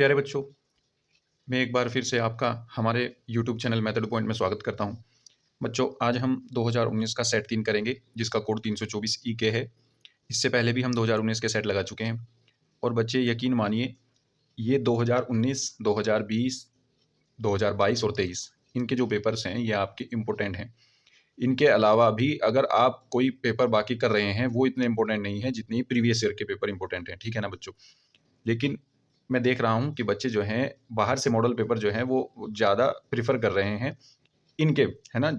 प्यारे बच्चों, मैं एक बार फिर से आपका हमारे यूट्यूब चैनल मेथड पॉइंट में स्वागत करता हूं। बच्चों, आज हम 2019 का सेट 3 करेंगे, जिसका कोड 324 के है। इससे पहले भी हम 2019 के सेट लगा चुके हैं। और बच्चे यकीन मानिए, ये 2019, 2020, 2022 और 23 इनके जो पेपर्स हैं, ये आपके इम्पोर्टेंट हैं। इनके अलावा भी अगर आप कोई पेपर बाकी कर रहे हैं, वो इतने इम्पोर्टेंट नहीं है जितनी प्रीवियस ईयर के पेपर इम्पोर्टेंट हैं। ठीक है ना बच्चों? लेकिन मैं देख रहा हूँ कि बच्चे जो हैं, बाहर से मॉडल पेपर जो हैं वो ज़्यादा प्रेफ़र कर रहे हैं इनके, है ना?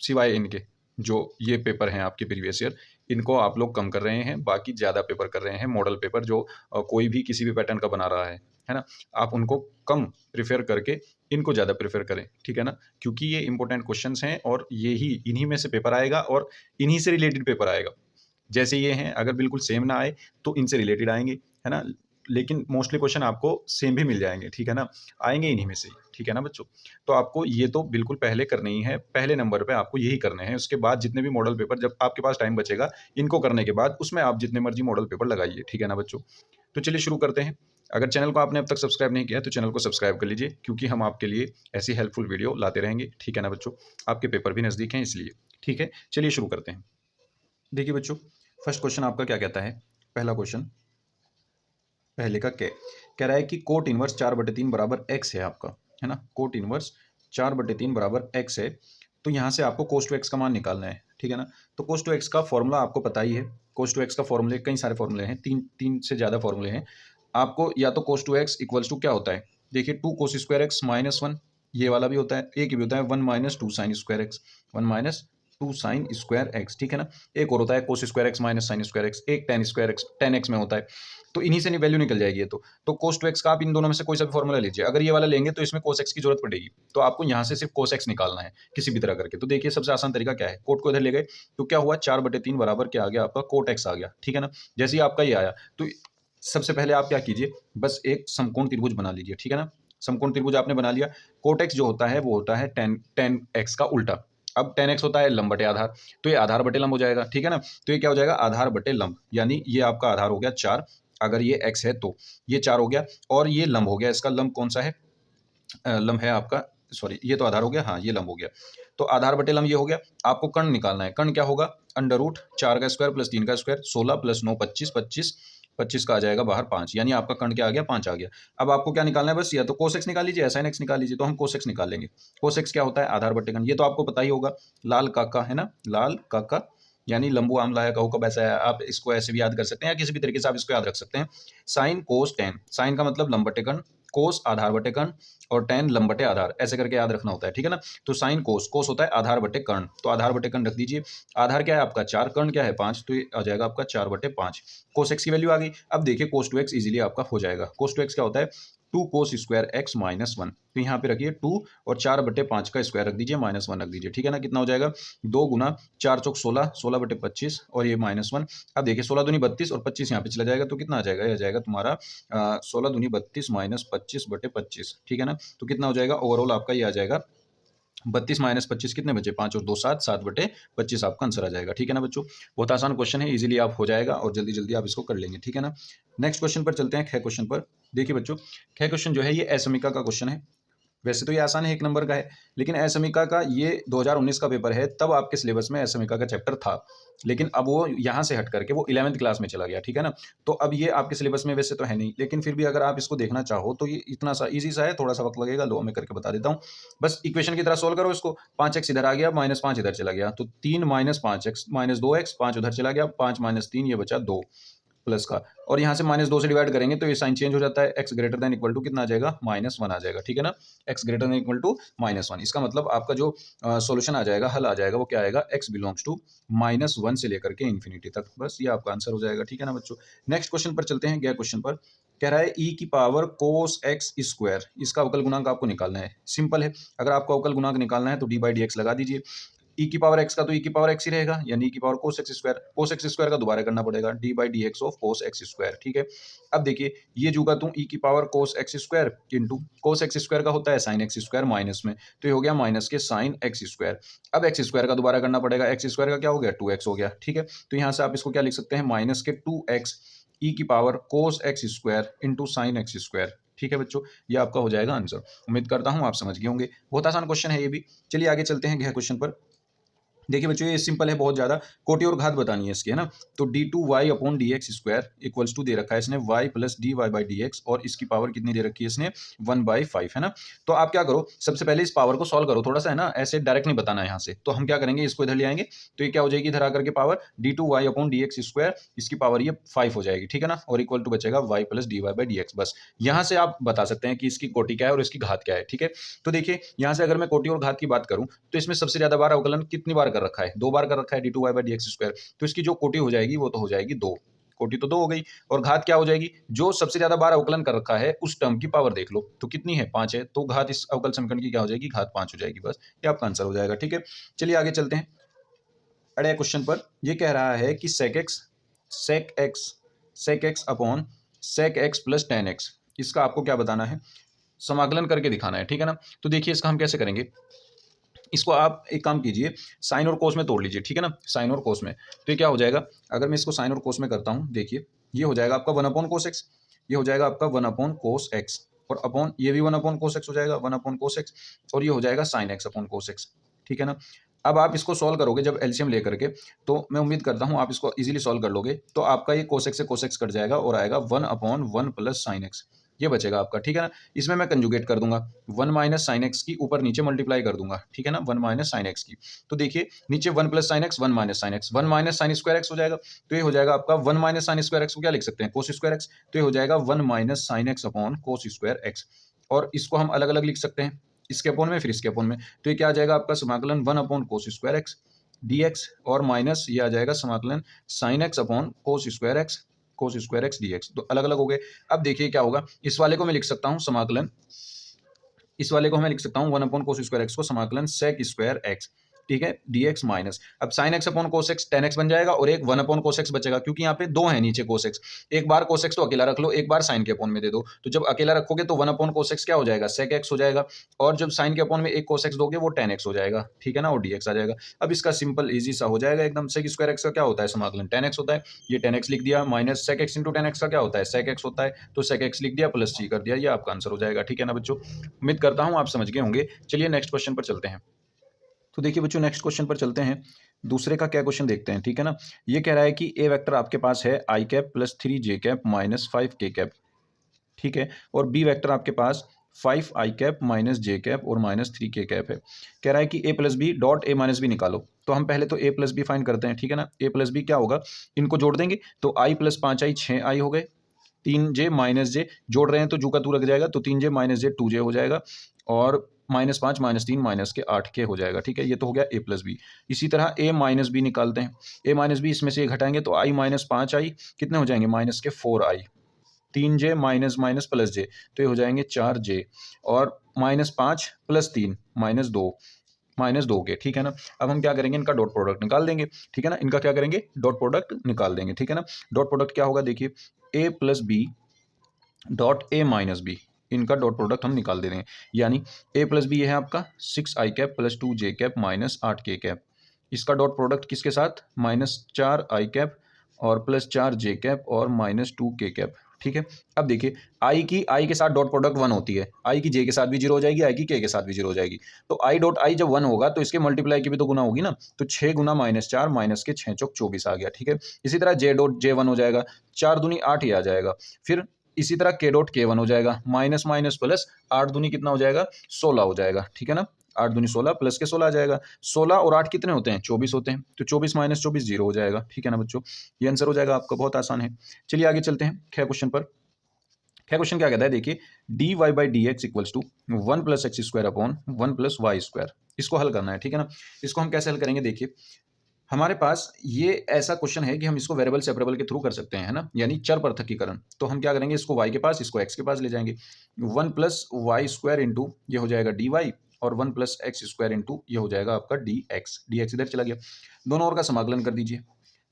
सिवाय इनके, जो ये पेपर हैं आपके प्रीवियस ईयर, इनको आप लोग कम कर रहे हैं, बाकी ज़्यादा पेपर कर रहे हैं। मॉडल पेपर जो कोई भी किसी भी पैटर्न का बना रहा है ना? आप उनको कम प्रेफ़र करके इनको ज़्यादा प्रेफ़र करें, ठीक है ना? क्योंकि ये इम्पोर्टेंट क्वेश्चन्स हैं और यही इन्हीं में से पेपर आएगा और इन्हीं से रिलेटेड पेपर आएगा। जैसे ये हैं, अगर बिल्कुल सेम ना आए तो इनसे रिलेटेड आएँगे, है ना? लेकिन मोस्टली क्वेश्चन आपको सेम भी मिल जाएँगे, ठीक है ना? आएँगे इन्हीं में से ही, ठीक है ना बच्चों? तो आपको ये तो बिल्कुल पहले करने ही है, पहले नंबर पे आपको यही करने हैं। उसके बाद जितने भी मॉडल पेपर जब आपके पास टाइम बचेगा, इनको करने के बाद उसमें आप जितने मर्ज़ी मॉडल पेपर लगाइए, ठीक है ना बच्चों? तो चलिए शुरू करते हैं। अगर चैनल को आपने अब तक सब्सक्राइब नहीं किया है, तो चैनल को सब्सक्राइब कर लीजिए, क्योंकि हम आपके लिए ऐसी हेल्पफुल वीडियो लाते रहेंगे, ठीक है ना बच्चों? आपके पेपर भी नज़दीक हैं इसलिए, ठीक है? चलिए शुरू करते हैं। देखिए बच्चों, फर्स्ट क्वेश्चन आपका क्या कहता है? पहला क्वेश्चन, पहले का कह रहा है कि कोट इनवर्स 4/3 बराबर एक्स है आपका, है ना? कोट इनवर्स 4/3 बराबर एक्स है। तो यहाँ से आपको कोस टू एक्स का मान निकालना है, ठीक है ना? तो कोस टू एक्स का फॉर्मूला आपको पता ही है। कोस टू एक्स का फॉर्मूले कई सारे फॉर्मूले हैं, तीन से ज़्यादा फॉर्मूले हैं। आपको या तो कोस टू एक्स इक्वल्स टू क्या होता है? देखिए, 2 कोस स्क्वायर एक्स माइनस 1, ये वाला भी होता है। एक ये भी होता है 1 minus 2 sine square X, 1 minus 2 sine square X, ठीक है ना? एक और होता है cos square X minus sine square X, एक tan square X, tan X में होता है। तो इन्हीं से वैल्यू निकल जाएगी ये तो। तो cos टू x का आप इन दोनों में से कोई सा भी फॉर्मूला लीजिए। अगर ये वाला लेंगे तो इसमें cos x की जरूरत पड़ेगी। तो आपको यहाँ से सिर्फ cos x निकालना है किसी भी तरह करके। तो देखिए, सबसे आसान तरीका क्या है? कोट को इधर ले गए तो क्या हुआ? 4/3 बराबर क्या आ गया आपका? कोट x आ गया, ठीक है ना? जैसे ही आपका ये आया तो सबसे पहले आप क्या कीजिए, बस एक समकोण त्रिभुज बना लीजिए, ठीक है ना? समकोण त्रिभुज आपने बना लिया। कोट x जो होता है वो होता है टेन एक्स का उल्टा। अब टेन एक्स होता है लंब बटे आधार, तो ये आधार बटे लंब हो जाएगा, ठीक है ना? तो ये क्या हो जाएगा? आधार बटे लंब, यानी ये आपका आधार हो गया 4, अगर ये x है तो ये 4 हो गया, और ये लंब हो गया। इसका लंब कौन सा है? लंब है आपका, सॉरी, ये तो आधार हो गया, हाँ ये लंब हो गया। तो आधार बटे लंब ये हो गया। आपको कर्ण निकालना है। कर्ण क्या होगा? अंडर रूट 4 का स्क्वायर प्लस 3 का स्क्वायर, 16 प्लस 9 25, 25 25 का आ जाएगा बाहर 5, यानी आपका कर्ण क्या आ गया? 5 आ गया। अब आपको क्या निकालना है? बस या तो कोस एक्स निकाल लीजिए या साइन एक्स निकाल लीजिए। तो हम कोस एक्स निकाल लेंगे। कोस एक्स क्या होता है? आधार बटे कर्ण। ये तो आपको पता ही होगा, लाल काका, है ना? लाल काका यानी लंबू आम लाया कहो कब ऐसा है। आप इसको ऐसे भी याद कर सकते हैं या किसी भी तरीके से आप इसको याद रख सकते हैं। साइन कोस टेन, साइन का मतलब लंब बटे कर्ण, कोस आधार बटे कर्ण, और टेन लंब बटे आधार, ऐसे करके याद रखना होता है, ठीक है ना? तो साइन कोस, कोस होता है आधार बटे कर्ण, तो आधार बटे कर्ण रख दीजिए। आधार क्या है आपका? 4, कर्ण क्या है? 5, तो ये आ जाएगा आपका 4/5। कोस एक्स की वैल्यू आ गई। अब देखिए, कोस टू एक्स इजीली आपका हो जाएगा। कोस टू एक्स क्या होता है? 2 कोस स्क्वायर एक्स माइनस 1। तो यहाँ पे रखिए 2 और 4/5 का स्क्वायर रख दीजिए, माइनस 1 रख दीजिए, ठीक है ना? कितना हो जाएगा? 2 गुना 4 चौक 16, 16/25 और ये माइनस 1। अब देखिए 16 दूनी 32 और 25 यहाँ पे चला जाएगा, तो कितना आ जाएगा? ये आ जाएगा तुम्हारा 16 दूनी 32 माइनस 25/25, ठीक है ना? तो कितना हो जाएगा? ओवरऑल आपका ये आ जाएगा 32 माइनस 25, कितने बचे? 5 और 2 7, 7/25 आपका आंसर आ जाएगा, ठीक है ना बच्चों? बहुत आसान क्वेश्चन है, इजीली आप हो जाएगा और जल्दी जल्दी आप इसको कर लेंगे, ठीक है ना? नेक्स्ट क्वेश्चन पर चलते हैं, ख क्वेश्चन पर। देखिए बच्चों, ख क्वेश्चन जो है ये असमीका का क्वेश्चन है। वैसे तो ये आसान है, 1 नंबर का है, लेकिन असमीका का ये 2019 का पेपर है, तब आपके सिलेबस में असमीका का चैप्टर था। लेकिन अब वो यहाँ से हट करके वो 11th क्लास में चला गया, ठीक है ना? तो अब ये आपके सिलेबस में वैसे तो है नहीं, लेकिन फिर भी अगर आप इसको देखना चाहो तो ये इतना सा ईज़ी सा है, थोड़ा-सा वक़्त लगेगा, लो मैं करके बता देता हूँ। बस इक्वेशन की तरह सोल्व करो इसको, 5x इधर आ गया, -5 इधर चला गया, तो 3 माइनस 5x माइनस 2x, 5 उधर चला गया, 5 माइनस 3 ये बचा 2 प्लस का, और यहाँ से -2 से डिवाइड करेंगे तो ये साइन चेंज हो जाता है, x greater than equal to कितना आ जाएगा? -1 आ जाएगा, ठीक है ना? x greater than equal to -1। इसका मतलब आपका जो सॉल्यूशन आ जाएगा, हल आ जाएगा, वो क्या आएगा? x बिलोंग्स टू -1 से लेकर के इन्फिनिटी तक। बस ये आपका आंसर हो जाएगा, ठीक है ना बच्चों? नेक्स्ट क्वेश्चन पर चलते हैं, गया क्वेश्चन पर। कह रहा है e की पावर cos x स्क्वायर, इसका अवकल गुणांक आपको निकालना है। सिंपल है, अगर आपको अवकल गुणांक निकालना है तो d/dx लगा दीजिए। ई की पावर एक्स का तो ई की पावर एक्स ही रहेगा, यानी ई की power cos x square. Cos x square का दोबारा करना पड़ेगा, D by D x of cos x square, ठीक है? अब देखिए, ये जुगा तुम ई की power cos x square into cos x square का होता है साइन एक्स स्क्वायर माइनस में, तो ये हो गया माइनस के साइन एक्स स्क्वायर। अब एक्स स्क्वायर का दोबारा करना पड़ेगा, एक्स स्क्वायर का क्या हो गया? 2x हो गया, ठीक है? तो यहाँ से आप इसको क्या लिख सकते हैं? माइनस के 2x ई की power cos x square into sine x square, ठीक है बच्चों, ये आपका हो जाएगा आंसर। उम्मीद करता हूँ आप समझ गए होंगे, बहुत आसान क्वेश्चन है ये भी। चलिए आगे चलते हैं अगले क्वेश्चन पर। देखिए बच्चों ये सिंपल है बहुत ज़्यादा, कोटि और घात बतानी है इसकी, है ना। तो d2y upon D x square equals to दे रखा है इसने y plus D Y by D X, और इसकी पावर कितनी दे रखी है इसने 1/5, है ना। तो आप क्या करो, सबसे पहले इस पावर को सॉल्व करो थोड़ा सा, है ना, ऐसे डायरेक्ट नहीं बताना है यहाँ से। तो हम क्या करेंगे, इसको इधर ले आएंगे, तो ये क्या हो जाएगी इधर आकर के power d2y upon D x square, इसकी पावर ये 5 हो जाएगी, ठीक है ना, और इक्वल टू बचेगा y plus D Y by D x. बस यहाँ से आप बता सकते हैं कि इसकी कोटि क्या है और इसकी घात क्या है, ठीक है। तो देखिए यहाँ से अगर मैं कोटि और घात की बात करूँ तो इसमें सबसे ज्यादा बार अवकलन कितनी बार कर रखा है, 2 बार कर रखा है d2y/dx²। तो इसकी जो कोटि हो जाएगी वो तो हो जाएगी 2, कोटि तो 2 हो गई, और घात क्या हो जाएगी, जो सबसे ज्यादा बार अवकलन कर रखा है उस टर्म की पावर देख लो तो कितनी है, 5 है, तो घात इस अवकल समीकरण की क्या हो जाएगी, घात 5 हो जाएगी। बस ये आपका आंसर हो जाएगा, ठीक है। चलिए आगे चलते हैं अगले क्वेश्चन पर। ये कह रहा है कि sec x upon sec x plus tan x, इसका आपको क्या बताना है, समाकलन करके दिखाना है, ठीक है ना। तो देखिए इसका हम कैसे करेंगे, इसको आप एक काम कीजिए, साइन और कोस में तोड़ लीजिए, ठीक है ना, साइन और कोस में। तो ये क्या हो जाएगा, अगर मैं इसको साइन और कोस में करता हूँ, देखिए ये हो जाएगा आपका 1 अपॉन कोस एक्स, ये हो जाएगा आपका 1 अपॉन कोस एक्स, और अपॉन ये भी 1 अपॉन कोस एक्स हो जाएगा, 1 अपॉन कोस एक्स, और ये हो जाएगा sine x upon cos x, ठीक है ना। अब आप इसको सॉल्व करोगे जब एलसीएम लेकर के, तो मैं उम्मीद करता हूँ आप इसको इजीली सॉल्व कर लोगे। तो आपका ये कोस एक्स से कोस एक्स कट जाएगा और आएगा 1 अपॉन 1 प्लस साइन एक्स, ये बचेगा आपका, ठीक है ना। इसमें मैं कंजुगेट कर दूंगा, 1 माइनस साइन एक्स की ऊपर नीचे मल्टीप्लाई कर दूंगा, ठीक है ना, 1 माइनस साइन एक्स की। तो देखिए नीचे 1 plus sine x, 1 minus sine x, 1 minus sine square x हो जाएगा। तो ये हो जाएगा आपका 1 माइनस साइन स्क्वायर एक्स को क्या लिख सकते हैं, कोस स्क्वायर एक्स। तो ये हो जाएगा 1 माइनस साइन एक्स अपॉन कोस स्क्वायर एक्स, और इसको हम अलग अलग लिख सकते हैं, इसके अपॉन में फिर इसके अपॉन में। तो ये क्या आ जाएगा आपका समाकलन 1 अपॉन कोस स्क्वायर एक्स dx, और माइनस ये आ जाएगा समाकलन साइन एक्स अपॉन कोस स्क्वायर एक्स dx। तो अलग अलग हो गए। अब देखिए क्या होगा, इस वाले को मैं लिख सकता हूँ समाकलन, इस वाले को मैं लिख सकता हूँ 1 अपॉन कोस स्क्वायर एक्स को समाकलन सेक स्क्वायर एक्स, ठीक है, dx माइनस, अब sine x upon cos x tan x बन जाएगा, और एक 1 अपॉन कोस एक्स बचेगा, क्योंकि यहाँ पे 2 है नीचे कोस एक्स। एक बार कोस एक्स तो अकेला रख लो, एक बार साइन के अपॉन में दे दो, तो जब अकेला रखोगे तो 1 अपॉन कोस एक्स क्या हो जाएगा, सेक एक्स हो जाएगा, और जब साइन के अपॉन में एक कोस एक्स दोगे वो tan x हो जाएगा, ठीक है ना, और dx आ जाएगा। अब इसका सिंपल इजी सा हो जाएगा एकदम। सेक स्क्वायर एक्स का क्या होता है समाकलन, tan x होता है, ये tan x लिख दिया, minus sec x into tan x का क्या होता है, सेक एक्स होता है, तो सेक एक्स लिख दिया, प्लस c कर दिया, ये आपका आंसर हो जाएगा, ठीक है ना बच्चों। उम्मीद करता हूँ आप समझ गए होंगे। चलिए नेक्स्ट क्वेश्चन पर चलते हैं। तो देखिए बच्चों नेक्स्ट क्वेश्चन पर चलते हैं, दूसरे का क्या क्वेश्चन देखते हैं, ठीक है ना। ये कह रहा है कि ए वेक्टर आपके पास है I cap plus 3 J cap minus 5 K cap, ठीक है, और बी वेक्टर आपके पास 5 I cap minus J cap और माइनस 3 के कैप है। कह रहा है कि A plus B dot A minus B निकालो। तो हम पहले तो ए प्लस बी फाइंड करते हैं, ठीक है ना। ए प्लस बी क्या होगा, इनको जोड़ देंगे, तो आई प्लस 5 आई 6 आई हो गए, 3 जे माइनस जे जोड़ रहे हैं तो जू का तू लग जाएगा, तो 3 जे माइनस जे 2 जे हो जाएगा, और -5 -3 माइनस के 8 के हो जाएगा, ठीक है। ये तो हो गया ए प्लस बी। इसी तरह ए माइनस बी निकालते हैं, ए माइनस बी इसमें से ये घटाएंगे तो आई माइनस 5 आई कितने हो जाएंगे, माइनस के 4 आई, 3 जे माइनस माइनस प्लस जे, तो ये हो जाएंगे 4 जे, और -5 प्लस 3 -2 के, ठीक है ना। अब हम क्या करेंगे, इनका डॉट प्रोडक्ट निकाल देंगे, ठीक है ना, इनका क्या करेंगे, डॉट प्रोडक्ट निकाल देंगे, ठीक है ना। डॉट प्रोडक्ट क्या होगा, देखिए A plus B dot A minus B, इनका डॉट प्रोडक्ट हम निकाल दे रहे हैं, यानी ए प्लस बी है आपका 6 आई कैप प्लस 2 जे कैप माइनस 8 के कैप, इसका डॉट प्रोडक्ट किसके साथ, -4 आई कैप और +4 जे कैप और -2 के कैप, ठीक है। अब देखिए आई के साथ डॉट प्रोडक्ट 1 होती है, आई की जे के साथ भी 0 हो जाएगी, आई की के साथ भी 0 हो जाएगी, तो आई डॉट आई जब 1 होगा तो इसके मल्टीप्लाई की भी तो गुना होगी ना, तो 6 गुना -4 माइनस के 6 चौक 24 आ गया, ठीक है। इसी तरह जे डॉट जे 1 हो जाएगा, 4 दूनी 8 ही आ जाएगा, फिर इसी तरह के डॉट के 1 हो जाएगा, माइनस माइनस प्लस 8 दूनी कितना हो जाएगा, 16 हो जाएगा, ठीक है ना। 8 दूनी 16 प्लस के 16 आ जाएगा, 16 और 8 कितने होते हैं, 24 होते हैं, तो 24 माइनस 24 0 हो जाएगा, ठीक है ना बच्चों। ये आंसर हो जाएगा आपका, बहुत आसान है। चलिए आगे चलते हैं ख क्वेश्चन पर। ख क्वेश्चन क्या कहता है, देखिए d Y by D x equals to 1 plus x square upon 1 plus y square, इसको हल करना है, ठीक है ना। इसको हम कैसे हल करेंगे, देखिए हमारे पास ये ऐसा क्वेश्चन है कि हम इसको वेरिएबल सेपरेबल के थ्रू कर सकते हैं, है ना, यानी चर पृथकीकरण। तो हम क्या करेंगे, इसको y के पास, इसको x के पास ले जाएंगे, 1 प्लस वाई स्क्वायर इंटू ये हो जाएगा dy, और 1 प्लस एक्स स्क्वायर इंटू ये हो जाएगा आपका dx इधर चला गया, दोनों ओर का समाकलन कर दीजिए।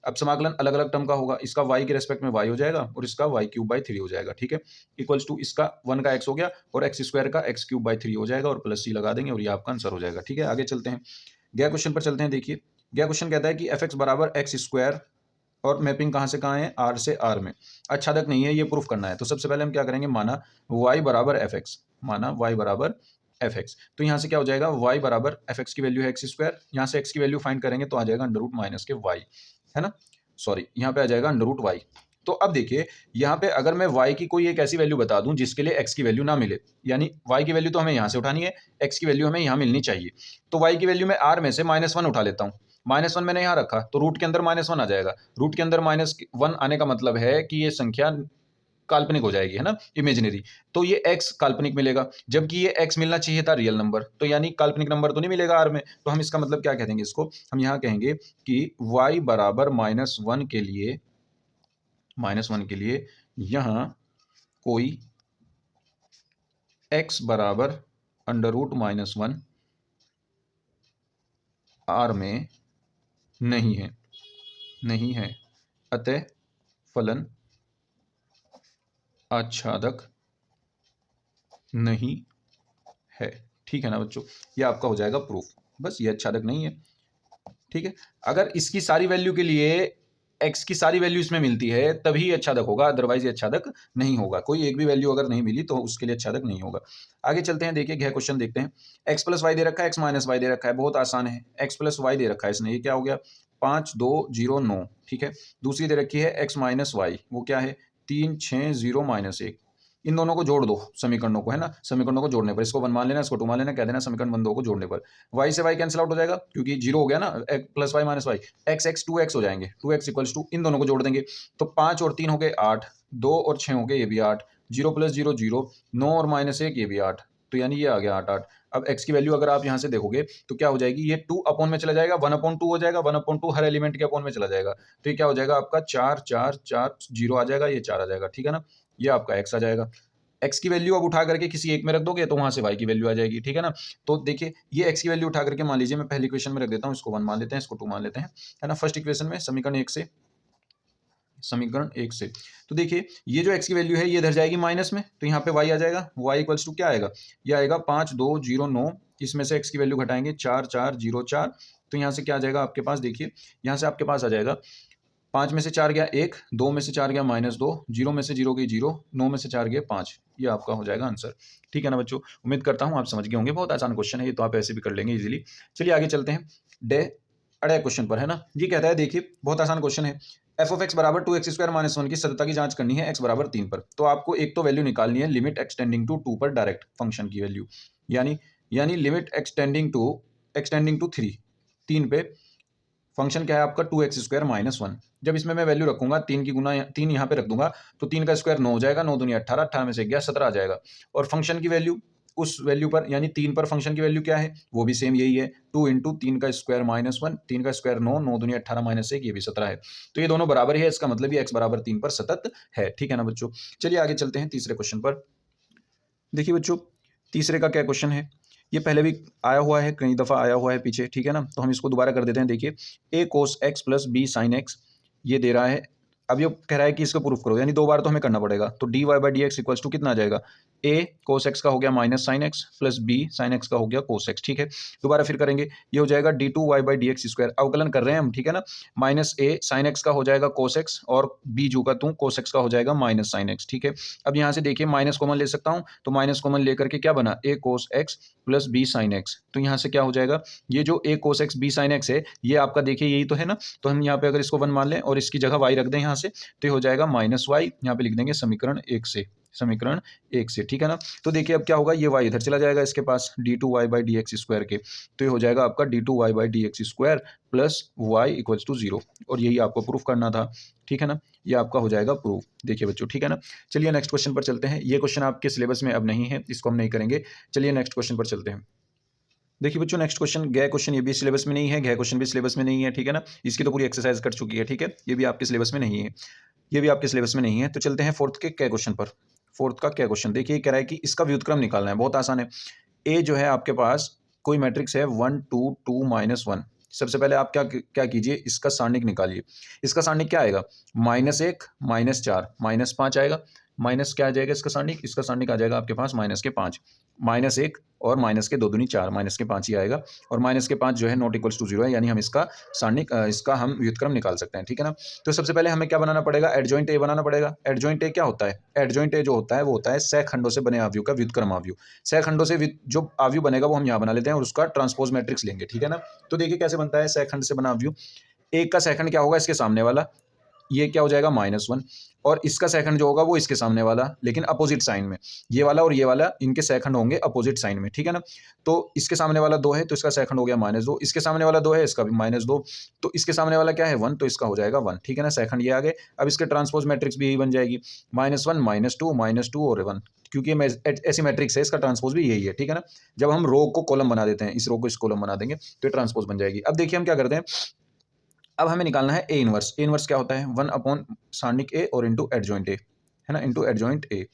अब समाकलन अलग अलग टर्म का होगा, इसका y के रेस्पेक्ट में y हो जाएगा और इसका y³/3 हो जाएगा, ठीक है, इक्वल्स टू इसका 1 का x हो गया और x स्क्वायर का x³/3 हो जाएगा, और प्लस c लगा देंगे और ये आपका आंसर हो जाएगा, ठीक है। आगे चलते हैं, गया क्वेश्चन पर चलते हैं। देखिए गया क्वेश्चन कहता है कि f(x) बराबर x स्क्वायर और मैपिंग कहाँ से कहाँ है, आर से आर में, आच्छादक नहीं है, ये प्रूफ करना है। तो सबसे पहले हम क्या करेंगे, माना y बराबर एफ एक्स, माना y बराबर एफ एक्स, तो यहाँ से क्या हो जाएगा, y बराबर एफ एक्स की वैल्यू है एक्स स्क्वायर, यहाँ से x की वैल्यू फाइंड करेंगे तो आ जाएगा अंडर रूट माइनस के y, है ना, सॉरी यहाँ पे आ जाएगा अंडर रूट y। तो अब देखिए यहाँ पे अगर मैं y की कोई एक ऐसी वैल्यू बता दूं जिसके लिए x की वैल्यू ना मिले, यानी y की वैल्यू तो हमें यहाँ से उठानी है, x की वैल्यू हमें यहाँ मिलनी चाहिए, तो y की वैल्यू में r में से -1 उठा लेता हूँ, -1 मैंने यहाँ रखा तो रूट के अंदर -1 आ जाएगा, रूट के अंदर -1 आने का मतलब है कि ये संख्या काल्पनिक हो जाएगी, है ना, इमेजिनरी, तो ये x काल्पनिक मिलेगा, जबकि ये x मिलना चाहिए था रियल नंबर, तो यानी काल्पनिक नंबर तो नहीं मिलेगा r में, तो हम इसका मतलब क्या कह देंगे, इसको हम यहाँ कहेंगे कि y बराबर -1 के लिए, -1 के लिए यहाँ कोई x बराबर अंडर रूट -1 r में नहीं है, नहीं है, अतः फलन आच्छादक नहीं है। ठीक है ना बच्चों, ये आपका हो जाएगा प्रूफ, बस ये आच्छादक नहीं है। ठीक है, अगर इसकी सारी वैल्यू के लिए x की सारी वैल्यू इसमें मिलती है तभी आच्छादक होगा, अदरवाइज ये आच्छादक नहीं होगा, कोई एक भी वैल्यू अगर नहीं मिली तो उसके लिए आच्छादक नहीं होगा। आगे चलते हैं, देखिए क्वेश्चन देखते हैं, x प्लस वाई दे रखा है, x माइनस वाई दे रखा है, बहुत आसान है, x प्लस वाई दे रखा है इसने, ये क्या हो गया 5 2 0 9, ठीक है, दूसरी दे रखी है x माइनस वाई, वो क्या है 3 6 0 -1, इन दोनों को जोड़ दो समीकरणों को, है ना, समीकरणों को जोड़ने पर, इसको 1 मान लेना, इसको 2 मान लेना, कह देना समीकरण 1 2 को जोड़ने पर y से y कैंसिल आउट हो जाएगा क्योंकि 0 हो गया ना, plus y minus y, x x 2x हो जाएंगे, 2x इक्वल्स टू इन दोनों को जोड़ देंगे, तो 5 और 3 हो गए 8, 2 और 6 हो गए ये भी 8, 0 प्लस 0 0, 9 और -1 ये भी 8, तो यानी ये आ गया 8 8। अब x की वैल्यू अगर आप यहाँ से देखोगे तो क्या हो जाएगी, ये 2 अपॉन में चला जाएगा, 1/2 हो जाएगा, 1/2 हर एलिमेंट के अपॉन में चला जाएगा, तो ये क्या हो जाएगा आपका 4 4 4 0 आ जाएगा, ये 4 आ जाएगा, ठीक है ना, ये आपका x आ जाएगा। x की वैल्यू अब उठा करके किसी एक में रख दोगे तो वहां से y की वैल्यू आ जाएगी, ठीक है ना, तो देखिए ये x की वैल्यू उठा करके मान लीजिए मैं पहली इक्वेशन में रख देता हूँ, इसको 1 मान लेते हैं, इसको 2 मान लेते हैं, है ना, फर्स्ट इक्वेशन में समीकरण 1 से, समीकरण 1 से, तो देखिए ये जो x की वैल्यू है ये इधर जाएगी माइनस में, तो यहाँ पे y आ जाएगा, y इक्वल्स टू क्या आएगा, ये आएगा 5 2 0 9, इसमें से x की वैल्यू घटाएंगे 4 4 0 4, तो यहाँ से क्या आ जाएगा आपके पास, देखिए यहाँ से आपके पास आ जाएगा 5 में से 4 गया 1, 2 में से 4 गया -2, 0 में से 0 गई 0, 9 में से 4 गए 5, ये आपका हो जाएगा आंसर। ठीक है ना बच्चों, उम्मीद करता हूँ आप समझ गए होंगे, बहुत आसान क्वेश्चन है ये, तो आप ऐसे भी कर लेंगे इजीली। चलिए आगे चलते हैं डे अड़े क्वेश्चन पर, है ना, ये कहता है देखिए बहुत आसान क्वेश्चन है, एफ ऑफ एक्स बराबर 2x² - 1 की सत्यता की जांच करनी है x बराबर 3 पर, तो आपको एक तो वैल्यू निकालनी है लिमिट एक्सटेंडिंग टू 2 पर डायरेक्ट फंक्शन की वैल्यू, यानी लिमिट एक्सटेंडिंग टू 3 पे फंक्शन क्या है आपका 2x² - 1, जब इसमें मैं वैल्यू रखूंगा 3 की गुना 3 यहाँ पे रख दूंगा तो 3 का स्क्वायर 9 हो जाएगा, 9 दूनी 18, 18 में से गया 17 आ जाएगा, और फंक्शन की वैल्यू उस वैल्यू पर यानी 3 पर फंक्शन की वैल्यू क्या है, वो भी सेम यही है 2 इंटू 3 का स्क्वायर -1, 3 का स्क्वायर 9, 9 दूनी 18 -1, ये भी 17 है, तो ये दोनों बराबर ही है, इसका मतलब ये x बराबर 3 पर सतत है। ठीक है ना बच्चों, चलिए आगे चलते हैं तीसरे क्वेश्चन पर। देखिए बच्चों तीसरे का क्या क्वेश्चन है, ये पहले भी आया हुआ है, कई दफ़ा आया हुआ है पीछे, ठीक है ना, तो हम इसको दोबारा कर देते हैं। देखिए a cos x plus b sin x ये दे रहा है, अब ये कह रहा है कि इसको प्रूफ करो, यानी 2 बार तो हमें करना पड़ेगा, तो dy by D x equals to कितना आ जाएगा, a cos x का हो गया minus sine x plus b sin x का हो गया cos x, ठीक है, दोबारा फिर करेंगे, ये हो जाएगा d2y by D x square, अवकलन कर रहे हैं हम, ठीक है ना, माइनस a sin x का हो जाएगा cos x और b जो का तू cos x का हो जाएगा माइनस साइन x, ठीक है। अब यहाँ से देखिए माइनस कॉमन ले सकता हूँ, तो माइनस कॉमन लेकर के क्या बना a cos x plus b sin x, तो यहाँ से क्या हो जाएगा, ये जो a cos x b sin x है ये आपका देखिए यही तो है ना, तो हम यहाँ पे अगर इसको 1 मान लें और इसकी जगह y रख दें यहाँ से, तो ये हो जाएगा -y, यहाँ पे लिख देंगे समीकरण 1 से, समीकरण 1 से, ठीक है ना, तो देखिए अब क्या होगा, ये y इधर चला जाएगा इसके पास d2y by D x square के, तो ये हो जाएगा आपका d2y by D x square plus y equals to 0, और यही आपको प्रूफ करना था, ठीक है ना, ये आपका हो जाएगा प्रूफ। देखिए बच्चों ठीक है ना, चलिए नेक्स्ट क्वेश्चन पर चलते हैं, ये क्वेश्चन आपके सिलेबस में अब नहीं है, इसको हम नहीं करेंगे, चलिए नेक्स्ट क्वेश्चन पर चलते हैं। देखिए बच्चों नेक्स्ट क्वेश्चन, गया क्वेश्चन ये भी सिलेबस में नहीं है, गया क्वेश्चन भी सिलेबस में नहीं है, ठीक है ना, इसकी तो पूरी एक्सरसाइज कर चुकी है, ठीक है, ये भी आपके सिलेबस में नहीं है, ये भी आपके सिलेबस में नहीं है, तो चलते हैं फोर्थ के क्या क्वेश्चन पर। फोर्थ का क्या क्वेश्चन, देखिए कह रहा है कि इसका व्युत्क्रम निकालना है, बहुत आसान है, ए जो है आपके पास कोई मैट्रिक्स है 1 2 2 -1, सबसे पहले आप क्या क्या कीजिए, इसका सारणिक निकालिए, इसका सारणिक क्या आएगा, -1 -4 -5 आएगा, माइनस क्या आ जाएगा इसका सारणिक आ जाएगा आपके पास माइनस के 5, माइनस 1 और माइनस के 2 दूनी 4, माइनस के 5 ही आएगा। और माइनस के 5 जो है नॉट इक्वल्स टू 0 है, यानी हम इसका सारणिक इसका हम व्युत्क्रम निकाल सकते हैं, ठीक है ना। तो सबसे पहले हमें क्या बनाना पड़ेगा, एडजॉइंट ए बनाना पड़ेगा। एडजॉइंट ए क्या होता है, एडजॉइंट ए जो होता है वो होता है सह खंडों से बने आव्यूह का व्युत्क्रम आव्यूह। सह खंडों से जो आव्यूह बनेगा वो हम यहाँ बना लेते हैं और उसका ट्रांसपोज मैट्रिक्स लेंगे, ठीक है ना। तो देखिए कैसे बनता है सह खंड से बना आव्यूह। एक का सह खंड क्या होगा, इसके सामने वाला, ये क्या हो जाएगा -1, और इसका सेकंड जो होगा वो इसके सामने वाला, लेकिन अपोजिट साइन में। ये वाला और ये वाला इनके सेकंड होंगे अपोजिट साइन में, ठीक है ना। तो इसके सामने वाला 2 है तो इसका सेकंड हो गया -2, इसके सामने वाला 2 है इसका भी -2, तो इसके सामने वाला क्या है 1 तो इसका हो जाएगा 1, ठीक है ना। सेकंड ये आ गए। अब इसके ट्रांसपोज मैट्रिक्स भी यही बन जाएगी, -1 -2 और 1, क्योंकि ऐसी मैट्रिक्स है, इसका ट्रांसपोज भी यही है, ठीक है ना। जब हम रो को कॉलम बना देते हैं, इस रो को इस कॉलम बना देंगे तो ये ट्रांसपोज बन जाएगी। अब देखिए हम क्या करते हैं, अब हमें निकालना है ए इनवर्स। ए इनवर्स क्या होता है, 1 अपॉन सारणिक ए और इंटू एडजॉइंट ए, है ना, इंटू एडजॉइंट ए।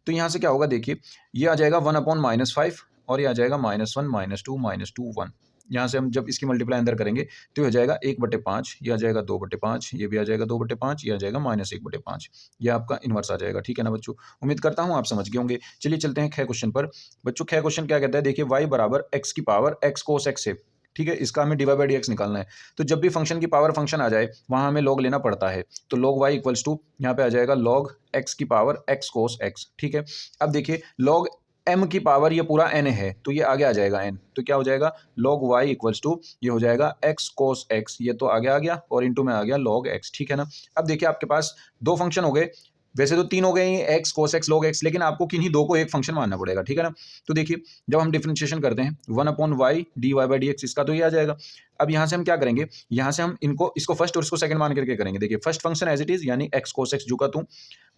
तो यहाँ से क्या होगा देखिए, ये आ जाएगा 1 अपॉन -5 और ये आ जाएगा -1 -2 1। यहाँ से हम जब इसकी मल्टीप्लाई अंदर करेंगे तो ये हो जाएगा 1/5, ये आ जाएगा 2/5, ये भी आ जाएगा 2/5, ये आ जाएगा -1/5। ये आपका इनवर्स आ जाएगा, ठीक है ना बच्चों। उम्मीद करता हूँ आप समझ गए होंगे। चलिए चलते हैं ख क्वेश्चन पर। बच्चों ख क्वेश्चन क्या कहता है, देखिए y बराबर x की पावर x cos x है, ठीक है। इसका हमें dy बाई dx निकालना है। तो जब भी फंक्शन की पावर फंक्शन आ जाए वहाँ हमें लॉग लेना पड़ता है। तो log y इक्वल्स टू यहाँ पे आ जाएगा log x की पावर x cos x, ठीक है। अब देखिए log m की पावर ये पूरा n है तो ये आगे आ जाएगा n, तो क्या हो जाएगा log y इक्वल्स टू ये हो जाएगा x cos x, ये तो आगे आ गया और इंटू में आ गया log x, ठीक है ना। अब देखिए आपके पास दो फंक्शन हो गए, वैसे तो 3 हो गए हैं, x cos x log x, लेकिन आपको किन्हीं दो को एक फंक्शन मानना पड़ेगा, ठीक है ना। तो देखिए जब हम डिफरेंशिएशन करते हैं 1/y dy बाई dx, इसका तो ये आ जाएगा। अब यहाँ से हम क्या करेंगे, यहाँ से हम इसको फर्स्ट और इसको सेकंड मान करके करेंगे। देखिए first function as it is यानी x cos x जू का तू,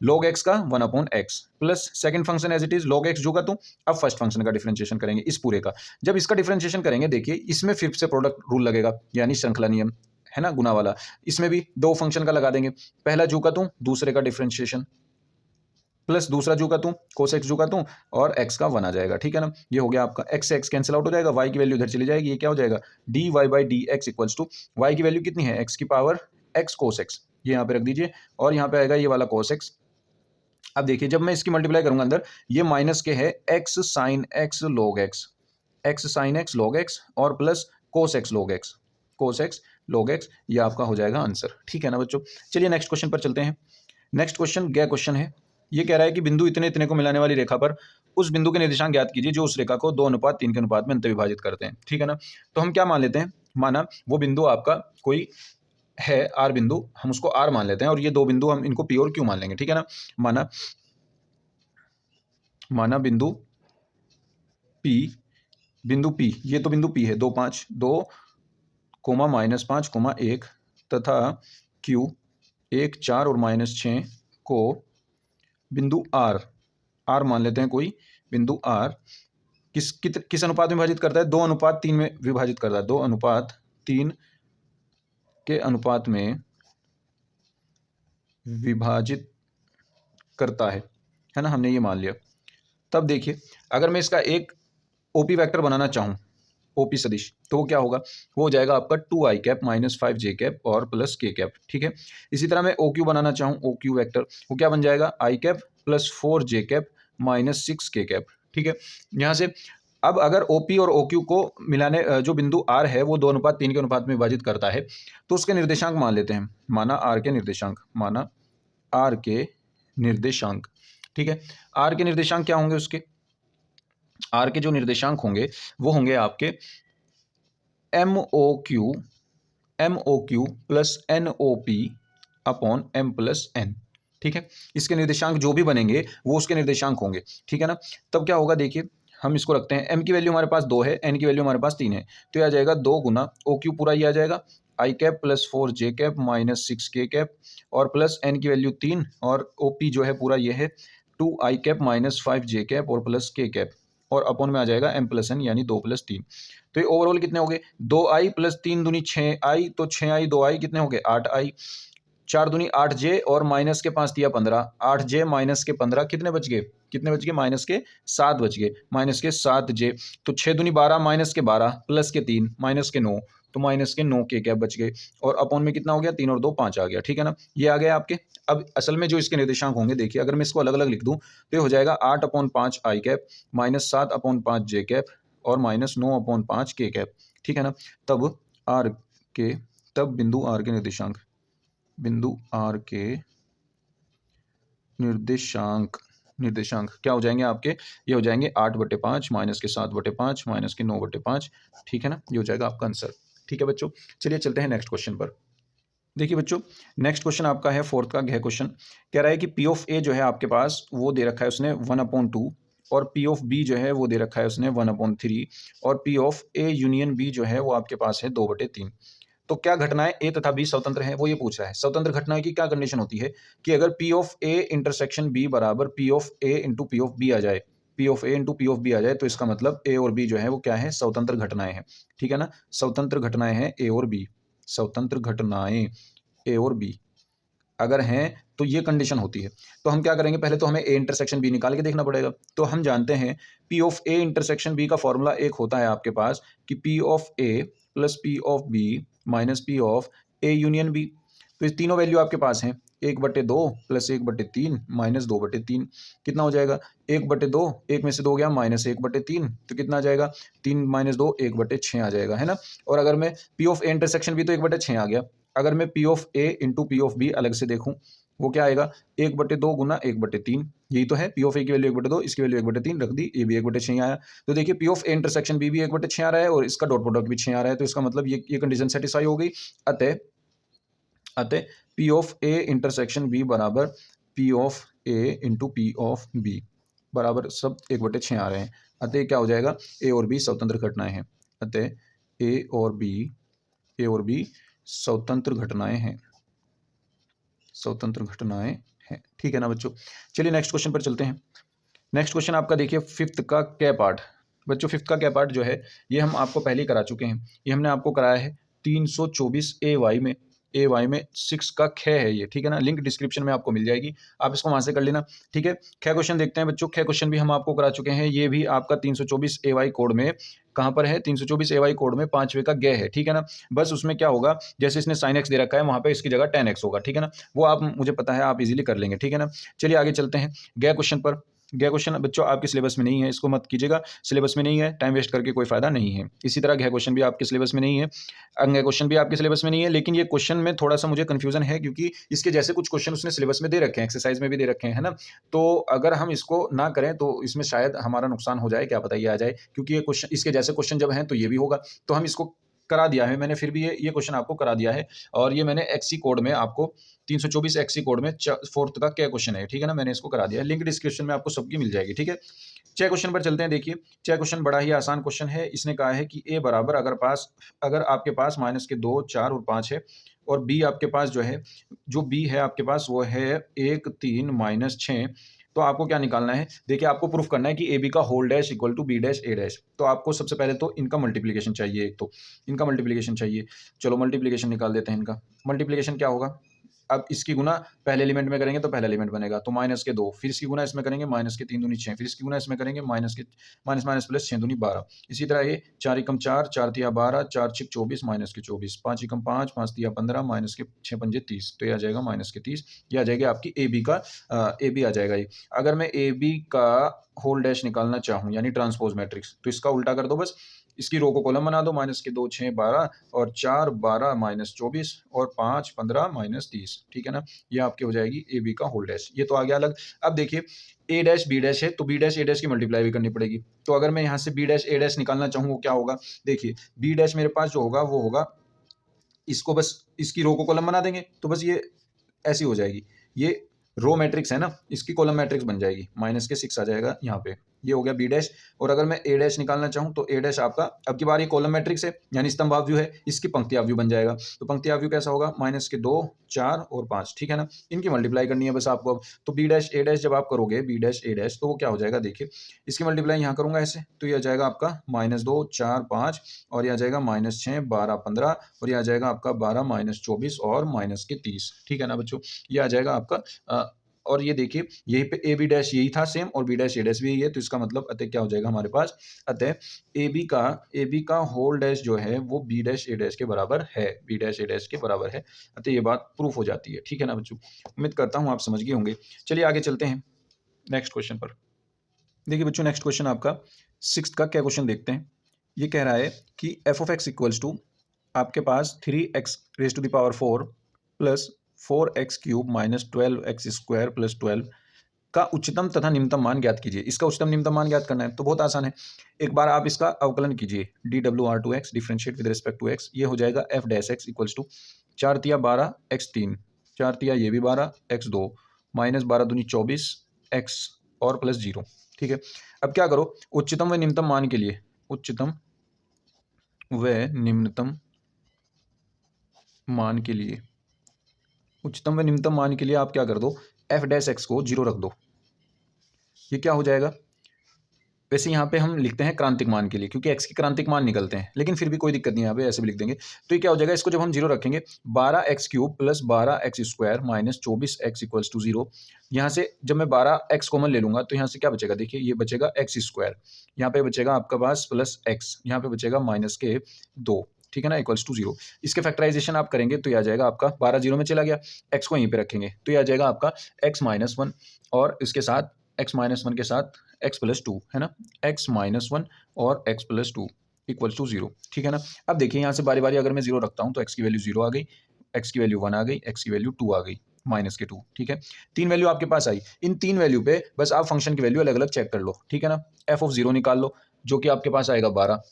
log x का 1/x plus second function as it is log x जू का तू। अब फर्स्ट फंक्शन का डिफरेंशिएशन करेंगे इस पूरे का। जब इसका डिफरेंशिएशन करेंगे देखिए इसमें फिर से प्रोडक्ट रूल लगेगा, यानी श्रृंखला नियम, है ना, गुना वाला। इसमें भी दो फंक्शन का लगा देंगे, पहला जू का तू, दूसरे का डिफरेंशिएशन, प्लस दूसरा जू का तू, कोस एक्स जू का तू, और एक्स का 1 आ जाएगा, ठीक है ना। ये हो गया आपका एक्स से एक्स कैंसिल आउट हो जाएगा, वाई की वैल्यू इधर चली जाएगी, ये क्या हो जाएगा d Y by D x equals to, y की वैल्यू कितनी है एक्स की पावर एक्स कोस एक्स, ये यहाँ पे रख दीजिए, और यहाँ पे आएगा ये वाला कोस एक्स। अब देखिए जब मैं इसकी मल्टीप्लाई करूंगा अंदर, ये माइनस के है X sine X log X, X sine X log X और plus cos X log X, cos X log X, ये आपका हो जाएगा आंसर, ठीक है ना बच्चों। चलिए नेक्स्ट क्वेश्चन पर चलते हैं। नेक्स्ट क्वेश्चन गया क्वेश्चन है, ये कह रहा है कि बिंदु इतने इतने को मिलाने वाली रेखा पर उस बिंदु के निर्देशांक ज्ञात कीजिए जो उस रेखा को 2:3 के अनुपात में अंत विभाजित करते हैं, ठीक है ना। तो हम क्या मान लेते हैं, माना वो बिंदु आपका कोई है आर बिंदु, हम उसको आर मान लेते हैं, और ये दो बिंदु हम इनको पी और क्यू मान लेंगे, ठीक है ना। माना बिंदु पी, बिंदु पी, ये तो बिंदु पी है 2 5 2 -5 1 तथा क्यू 1 4 और -6 को बिंदु आर, आर मान लेते हैं कोई बिंदु आर, किस अनुपात में विभाजित करता है, 2:3 में विभाजित करता है, 2:3 के अनुपात में विभाजित करता है ना, हमने ये मान लिया। तब देखिए अगर मैं इसका एक ओपी वेक्टर बनाना चाहूँ, ओपी सदिश, तो वो क्या होगा, वो हो जाएगा आपका 2i कैप -5 j कैप और प्लस k कैप, ठीक है। इसी तरह मैं OQ बनाना चाहूँ, OQ वेक्टर, वो क्या बन जाएगा i cap +4 j cap -6 k cap, ठीक है। यहाँ से अब अगर OP और OQ को मिलाने जो बिंदु R है वो 2:3 के अनुपात में विभाजित करता है, तो उसके निर्देशांक मान लेते हैं, माना R के निर्देशांक, माना R के निर्देशांक, ठीक है। R के निर्देशांक क्या होंगे, उसके R के जो निर्देशांक होंगे वो होंगे आपके MOQ plus NOP upon M plus N, ठीक है। इसके निर्देशांक जो भी बनेंगे वो उसके निर्देशांक होंगे, ठीक है ना। तब क्या होगा देखिए, हम इसको रखते हैं, M की वैल्यू हमारे पास 2 है, N की वैल्यू हमारे पास 3 है, तो ये आ जाएगा 2 गुना OQ पूरा ये आ जाएगा i cap +4 j cap -6 k cap और प्लस N की वैल्यू 3 और OP जो है पूरा ये है 2i कैप -5 j कैप और प्लस k कैप, और अपॉन में आ जाएगा M प्लस N यानी 2 + 3। तो ये ओवरऑल कितने हो गए, 2i + 3 दूनी 6i, तो 6i 2i कितने हो गए 8i, 4 दूनी 8j और माइनस के 5 दिया 15, 8j माइनस के 15 कितने बच गए, माइनस के 7 बच गए, -7j, तो 6 दूनी 12 -12 प्लस के 3 -9, तो माइनस के 9 के कैप बच गए, और अपॉन में कितना हो गया, 3 और 2 5 आ गया, ठीक है ना, ये आ गया आपके। अब असल में जो इसके निर्देशांक होंगे देखिए, अगर मैं इसको अलग अलग लिख दूं तो ये हो जाएगा 8/5 आई कैप माइनस 7/5 जे कैप और माइनस 9/5 के कैप, ठीक है ना। तब आर के तब बिंदु आर के निर्देशांक, बिंदु आर के निर्देशांक निर्देशांक क्या हो जाएंगे आपके, ये हो जाएंगे 8/5 माइनस के 7/5 माइनस के 9/5, ठीक है ना, ये हो जाएगा आपका आंसर। ठीक है बच्चों, चलिए चलते हैं नेक्स्ट क्वेश्चन पर। देखिए बच्चों, नेक्स्ट क्वेश्चन आपका है फोर्थ का गृह क्वेश्चन। कह रहा है कि पी ऑफ ए जो है आपके पास वो दे रखा है उसने 1/2, और पी ऑफ बी जो है वो दे रखा है उसने 1/3, और P of A union B जो है वो आपके पास है 2/3। तो क्या घटनाएं ए तथा बी स्वतंत्र हैं, वो ये पूछ रहा है। स्वतंत्र घटनाएं की क्या कंडीशन होती है कि अगर P of A intersection B बराबर P of A into P of B आ जाए, P of A into P of B आ जाए, तो इसका मतलब ए और बी जो है वो क्या है, स्वतंत्र घटनाएं हैं, ठीक है ना। स्वतंत्र घटनाएं हैं ए और बी, स्वतंत्र घटनाएं ए और बी अगर हैं तो ये कंडीशन होती है। तो हम क्या करेंगे, पहले तो हमें ए इंटरसेक्शन बी निकाल के देखना पड़ेगा। तो हम जानते हैं P of A intersection B का फॉर्मूला एक होता है आपके पास कि P of A plus P of B minus P of A union B. तो ये तीनों वैल्यू आपके पास हैं, 1/2 प्लस 1/3 माइनस 2/3, कितना हो जाएगा 1/2, एक में से 2 गया माइनस 1/3, तो कितना आ जाएगा 3 माइनस 2 1/6 आ जाएगा, है ना। और अगर मैं P of A intersection B तो 1/6 आ गया। अगर मैं P of A into P of B अलग से देखूं, वो क्या आएगा 1/2 गुना 1/3, यही तो है। पी ऑफ ए की वैल्यू 1/2, इसकी वैल्यू 1/3 रख दी, ये भी 1/6 आया। तो देखिए P of A intersection B भी 1/6 आ रहा है और इसका डॉट प्रोडक्ट भी 6 आ रहा है, तो इसका मतलब ये कंडीशन सेटिस्फाई हो गई। अतः अतः P of A intersection B बराबर P of A into P of B बराबर सब 1/6 आ रहे हैं। अतः क्या हो जाएगा, ए और बी स्वतंत्र घटनाएं हैं। अतः ए और बी स्वतंत्र घटनाएं हैं, स्वतंत्र घटनाएं हैं, ठीक है ना बच्चों। चलिए नेक्स्ट क्वेश्चन पर चलते हैं। नेक्स्ट क्वेश्चन आपका देखिए फिफ्थ का क्या पार्ट। बच्चों फिफ्थ का क्या पार्ट जो है ये हम आपको पहले ही करा चुके हैं, ये हमने आपको कराया है 324 ए वाई में 6 का ख है ये, ठीक है ना। लिंक डिस्क्रिप्शन में आपको मिल जाएगी, आप इसको वहां से कर लेना, ठीक है। ख क्वेश्चन देखते हैं बच्चों, ख क्वेश्चन भी हम आपको करा चुके हैं, ये भी आपका 324 ए वाई कोड में कहाँ पर है, 324 ए वाई कोड में 5वें का ग है, ठीक है ना। बस उसमें क्या होगा, जैसे इसने साइन एक्स दे रखा है वहां पे इसकी जगह tan x होगा, ठीक है ना। वो आप मुझे पता है, आप इजीली कर लेंगे, ठीक है ना। चलिए आगे चलते हैं ग क्वेश्चन पर। गया क्वेश्चन बच्चों आपके सिलेबस में नहीं है, इसको मत कीजिएगा, सिलेबस में नहीं है, टाइम वेस्ट करके कोई फायदा नहीं है। इसी तरह गया क्वेश्चन भी आपके सिलेबस में नहीं है, अंग क्वेश्चन भी आपके सिलेबस में नहीं है, लेकिन ये क्वेश्चन में थोड़ा सा मुझे कंफ्यूजन है क्योंकि इसके जैसे कुछ क्वेश्चन उसने सिलेबस में दे रखे हैं, एक्सरसाइज में भी दे रखे हैं, है ना। तो अगर हम इसको ना करें तो इसमें शायद हमारा नुकसान हो जाए, क्या पता ये आ जाए, क्योंकि ये क्वेश्चन इसके जैसे क्वेश्चन जब हैं तो ये भी होगा। तो हम इसको करा दिया है मैंने, फिर भी ये क्वेश्चन आपको करा दिया है, और ये मैंने एक्सी कोड में आपको 324 एक्सी कोड में फोर्थ का क्या क्वेश्चन है, ठीक है ना, मैंने इसको करा दिया है। लिंक डिस्क्रिप्शन में आपको सबकी मिल जाएगी, ठीक है। छह क्वेश्चन पर चलते हैं। देखिए छह क्वेश्चन बड़ा ही आसान क्वेश्चन है। इसने कहा है कि ए बराबर अगर आपके पास माइनस के 2, 4 और 5 है, और बी आपके पास जो बी है आपके पास वो है 1, 3 माइनस 6, तो आपको क्या निकालना है, देखिए आपको प्रूफ करना है कि ए बी का whole dash equal to B dash A dash. तो आपको सबसे पहले तो इनका मल्टीप्लीकेशन चाहिए, एक तो इनका मल्टीप्लीकेशन चाहिए। चलो मल्टीप्लीकेशन निकाल देते हैं इनका। मल्टीप्लीकेशन क्या होगा, अब इसकी गुना पहले एलिमेंट में करेंगे तो पहला एलिमेंट बनेगा, तो माइनस के 2, फिर इसकी गुना इसमें करेंगे माइनस के 3 दूनी 6, फिर इसकी गुना इसमें करेंगे माइनस माइनस प्लस 6 दूनी 12। इसी तरह ये 4 एकम 4, 4 तिया 12, 4 छिक 24 माइनस के 24, 5 एकम 5, 5 तिया 15 माइनस के 6 पंजे 30, तो ये आ जाएगा माइनस के 30। ये आ जाएगी आपकी ए बी का ए बी आ जाएगा ये। अगर मैं ए बी का होल डैश निकालना चाहूँ यानी ट्रांसपोज मैट्रिक्स, तो इसका उल्टा कर दो, बस इसकी रो को कॉलम बना दो, माइनस के 2 6 12 और 4 12 माइनस 24 और 5 15 माइनस 30, ठीक है ना। ये आपकी हो जाएगी ए बी का होल डैश, ये तो आ गया अलग। अब देखिए ए डैश बी डैश है तो बी डैश ए डैश की मल्टीप्लाई भी करनी पड़ेगी। तो अगर मैं यहाँ से बी डैश ए डैश निकालना चाहूँ वो क्या होगा, देखिए बी डैश मेरे पास जो होगा वो होगा, इसको बस इसकी रो को कॉलम बना देंगे तो बस ये ऐसी हो जाएगी, ये रो मैट्रिक्स है ना, इसकी कॉलम मैट्रिक्स बन जाएगी, माइनस के 6 आ जाएगा यहाँ पे, ये हो गया बी डैश। और अगर मैं ए डैश निकालना चाहूँ तो ए डैश आपका अब की बार ये कॉलम मैट्रिक्स है यानी स्तंभाव्यू है, इसकी पंक्तियाव्यू बन जाएगा। तो पंक्तियाव्यू कैसा होगा, माइनस के 2 4 और 5, ठीक है ना। इनकी मल्टीप्लाई करनी है बस आपको अब। तो बी डैश ए डैश जब आप करोगे बी डैश ए डैश तो वो क्या हो जाएगा, देखिए इसकी मल्टीप्लाई यहाँ करूंगा ऐसे, तो ये आ जाएगा आपका -2 4 5 और ये आ जाएगा -6 12 15 और ये आ जाएगा आपका 12 -24 और -30, ठीक है ना बच्चों। ये आ जाएगा आपका और ये देखिए यहीं पे ए बी डैश यही था सेम और बी डैश ए डैश भी यही है, तो इसका मतलब अतः क्या हो जाएगा हमारे पास, अतः ए बी का होल डैश जो है वो बी डैश ए डैश के बराबर है, बी डैश ए डैश के बराबर है। अतः ये बात प्रूफ हो जाती है। ठीक है ना बच्चों, उम्मीद करता हूँ आप समझ गए होंगे। चलिए आगे चलते हैं नेक्स्ट क्वेश्चन पर। देखिए बच्चों नेक्स्ट क्वेश्चन आपका 6th का क्या क्वेश्चन देखते हैं। ये कह रहा है कि F of X equals to आपके पास 3x raise to the power 4 plus 4x cube minus 12x square plus 12 का उच्चतम तथा निम्नतम मान ज्ञात कीजिए। इसका उच्चतम निम्नतम मान ज्ञात करना है तो बहुत आसान है। एक बार आप इसका अवकलन कीजिए, DWR2x differentiate with respect to x, ये हो जाएगा f dash x equals to 4 तिया 12 x3, 4 तिया ये भी 12 x2 माइनस 12 दूनी 24 x और प्लस 0। ठीक है, अब क्या करो, उच्चतम व निम्नतम मान के लिए, उच्चतम व निम्नतम मान के लिए, उच्चतम व निम्नतम मान के लिए आप क्या कर दो, f डैश x को 0 रख दो। ये क्या हो जाएगा, वैसे यहाँ पे हम लिखते हैं क्रांतिक मान के लिए क्योंकि x के क्रांतिक मान निकलते हैं, लेकिन फिर भी कोई दिक्कत नहीं है, यहाँ पे ऐसे भी लिख देंगे। तो ये क्या हो जाएगा, इसको जब हम 0 रखेंगे 12x cube plus 12x square minus 24x equals to 0। यहाँ से जब मैं 12x कॉमन ले लूंगा तो यहाँ से क्या बचेगा, देखिए ये बचेगा x स्क्वायर, यहाँ पे बचेगा आपका पास प्लस x, यहाँ पे बचेगा माइनस के 2। ठीक है ना, इक्वल्स टू 0। इसके फैक्टराइजेशन आप करेंगे तो ये आ जाएगा आपका 12 0 में चला गया, x को यहीं पे रखेंगे तो ये आ जाएगा आपका x माइनस 1 और इसके साथ x माइनस 1 के साथ x प्लस 2 है ना, x माइनस 1 और x प्लस 2 इक्वल्स टू 0। ठीक है ना, अब देखिए यहाँ से बारी बारी अगर मैं 0 रखता हूँ तो x की वैल्यू 0 आ गई, x की वैल्यू 1 आ गई, x की वैल्यू 2 आ गई, माइनस के 2। ठीक है, 3 वैल्यू आपके पास आई, इन 3 वैल्यू पे बस आप फंक्शन की वैल्यू अलग अलग चेक कर लो। ठीक है ना, f ऑफ 0 निकाल लो जो कि आपके पास आएगा 12,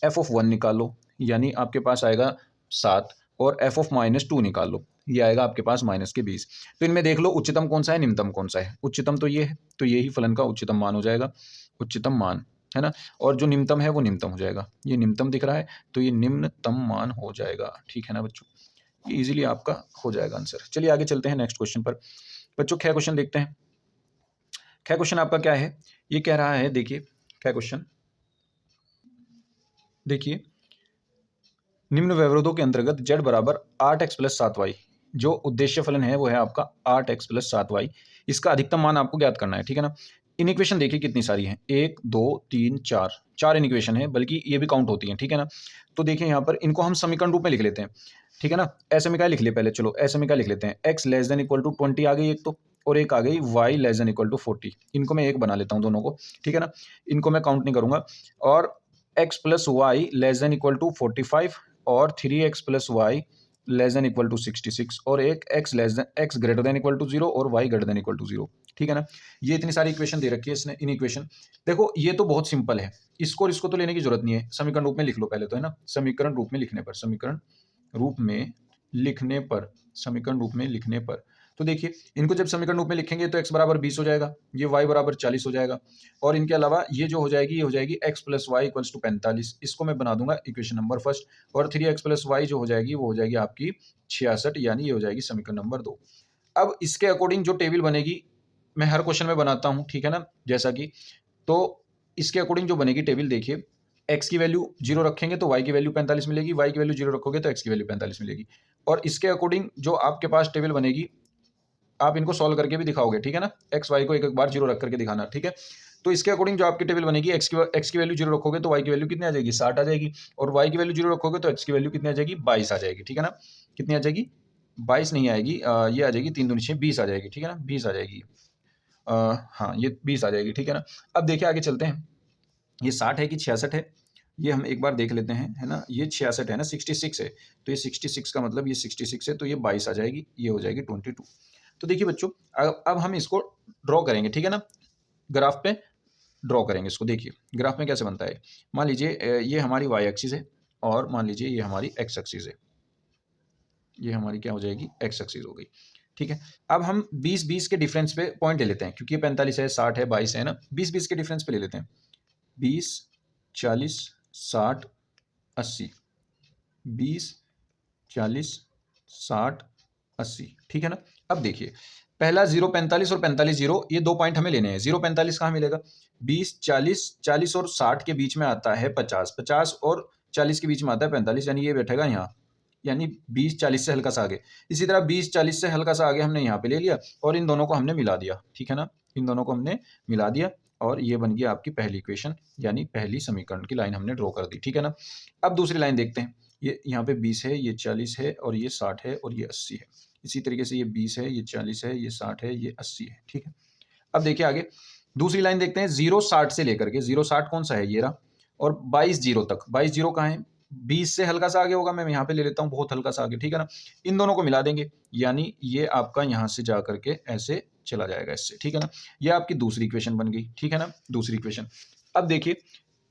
f ऑफ 1 निकाल लो यानी आपके पास आएगा 7 और f ऑफ माइनस 2 निकाल लो, ये आएगा आपके पास माइनस के 20। तो इनमें देख लो उच्चतम कौन सा है, निम्नतम कौन सा है। उच्चतम तो ये है, तो ये ही फलन का उच्चतम मान हो जाएगा, उच्चतम मान है ना, और जो निम्नतम है वो निम्नतम हो जाएगा, ये निम्नतम दिख रहा है तो ये निम्नतम मान हो जाएगा। ठीक है ना बच्चों, ये इजीली आपका हो जाएगा आंसर। चलिए आगे चलते हैं नेक्स्ट क्वेश्चन पर। बच्चों ख क्वेश्चन देखते हैं। ख क्वेश्चन आपका क्या है, ये कह रहा है, देखिए ख क्वेश्चन देखिए, निम्न व्यवरोधों के अंतर्गत z बराबर 8x प्लस 7y, जो उद्देश्य फलन है वो है आपका 8x प्लस 7y, इसका अधिकतम मान आपको ज्ञात करना है। ठीक है ना, इन इक्वेशन देखिए कितनी सारी हैं, 1 2 3 4, 4 इन इक्वेशन है, बल्कि ये भी काउंट होती हैं। ठीक है ना, तो देखिए यहाँ पर इनको हम समीकरण रूप में लिख लेते हैं। ठीक है ना, असमीकाय लिख लिए पहले, चलो असमीकाय लिख लेते हैं। x less than equal to 20 आ गई एक तो, और एक आ गई y less than equal to 40, इनको मैं एक बना लेता हूँ दोनों को। ठीक है ना, इनको मैं काउंट नहीं करूंगा। और x plus Y less than equal to 45 और 3x plus Y less than equal to 66 और एक x greater than equal to 0 और y greater than equal to 0। ठीक है ना, ये इतनी सारी इक्वेशन दे रखी है इसने। इन इक्वेशन देखो ये तो बहुत सिंपल है, इसको और इसको तो लेने की जरूरत नहीं है, समीकरण रूप में लिख लो पहले तो, है ना। समीकरण रूप में लिखने पर, समीकरण रूप में लिखने पर, समीकरण रूप में लिखने पर तो देखिए इनको जब समीकरण रूप में लिखेंगे तो x बराबर 20 हो जाएगा, ये y बराबर 40 हो जाएगा, और इनके अलावा ये जो हो जाएगी, ये हो जाएगी x plus Y equals to 45, इसको मैं बना दूंगा इक्वेशन नंबर फर्स्ट। और 3x प्लस वाई जो हो जाएगी वो हो जाएगी आपकी 66, यानी ये हो जाएगी समीकरण नंबर 2। अब इसके अकॉर्डिंग जो टेबल बनेगी, मैं हर क्वेश्चन में बनाता हूँ, ठीक है ना, जैसा कि, तो इसके अकॉर्डिंग जो बनेगी टेबल देखिए, x की वैल्यू 0 रखेंगे तो y की वैल्यू 45 मिलेगी, y की वैल्यू 0 रखोगे तो x की वैल्यू 45 मिलेगी। और इसके अकॉर्डिंग जो आपके पास टेबल बनेगी, आप इनको सॉल्व करके भी दिखाओगे। ठीक है ना, एक्स वाई को एक एक बार 0 रख करके दिखाना। ठीक है, तो इसके अकॉर्डिंग जो आपकी टेबल बनेगी, एक्स की वैल्यू 0 रखोगे तो वाई की वैल्यू कितनी आ जाएगी, 60 आ जाएगी, और वाई की वैल्यू 0 रखोगे तो एक्स की वैल्यू कितनी आ जाएगी, 22 आ जाएगी। ठीक है ना, कितनी आ जाएगी, 22 नहीं आएगी, ये आ जाएगी 3 दूनी 6, 20 आ जाएगी। ठीक है ना, 20 आ जाएगी, हाँ ये 20 आ जाएगी। ठीक है ना, अब देखिए आगे चलते हैं, ये 60 है कि 66 है, ये हम एक बार देख लेते हैं, है ना। ये 66 है ना, 66 है, तो ये 66 का मतलब ये 66 है, तो ये 22 आ जाएगी, ये हो जाएगी 22। तो देखिए बच्चों, अब हम इसको ड्रॉ करेंगे। ठीक है ना, ग्राफ पे ड्रॉ करेंगे इसको। देखिए ग्राफ में कैसे बनता है, मान लीजिए ये हमारी वाई एक्सिस है और मान लीजिए ये हमारी एक्स एक्सिस है, ये हमारी क्या हो जाएगी, एक्स एक्सिस हो गई। ठीक है, अब हम 20-20 के डिफरेंस पे पॉइंट ले लेते हैं, क्योंकि ये 45 है, 60 है, 22 है ना, 20-20 के डिफरेंस पे ले लेते हैं। 20 40 60 80, 20 40 60 80। ठीक है ना, अब देखिए पहला 0 45 और 45 0, ये 2 पॉइंट हमें लेने हैं। 0 45 कहाँ मिलेगा, 20 40 40 और 60 के बीच में आता है 50, 50 और 40 के बीच में आता है 45, यानी ये बैठेगा यहाँ, यानी 20-40 से हल्का सा आगे। इसी तरह 20-40 से हल्का सा आगे हमने यहाँ पे ले लिया और इन दोनों को हमने मिला दिया, ठीक है ना, इन दोनों को हमने मिला दिया और ये बन गया आपकी पहली इक्वेशन, यानी पहली समीकरण की लाइन हमने ड्रॉ कर दी, ठीक है ना। अब दूसरी लाइन देखते हैं। ये यहाँ पे 20 है, ये 40 है और ये 60 है और ये 80 है। इसी तरीके से ये 20 है, ये 40 है, ये 60 है, ये 80 है, ठीक है। अब देखिए आगे दूसरी लाइन देखते हैं। 0-60 से लेकर के 0-60 कौन सा है, ये रहा, और 22-0 तक। 22-0 कहाँ है, 20 से हल्का सा आगे होगा, मैं यहाँ पे ले लेता हूँ बहुत हल्का सा आगे, ठीक है ना। इन दोनों को मिला देंगे, यानी ये आपका यहाँ से जा करके ऐसे चला जाएगा इससे, ठीक है ना। ये आपकी दूसरी इक्वेशन बन गई, ठीक है ना, दूसरी इक्वेशन। अब देखिए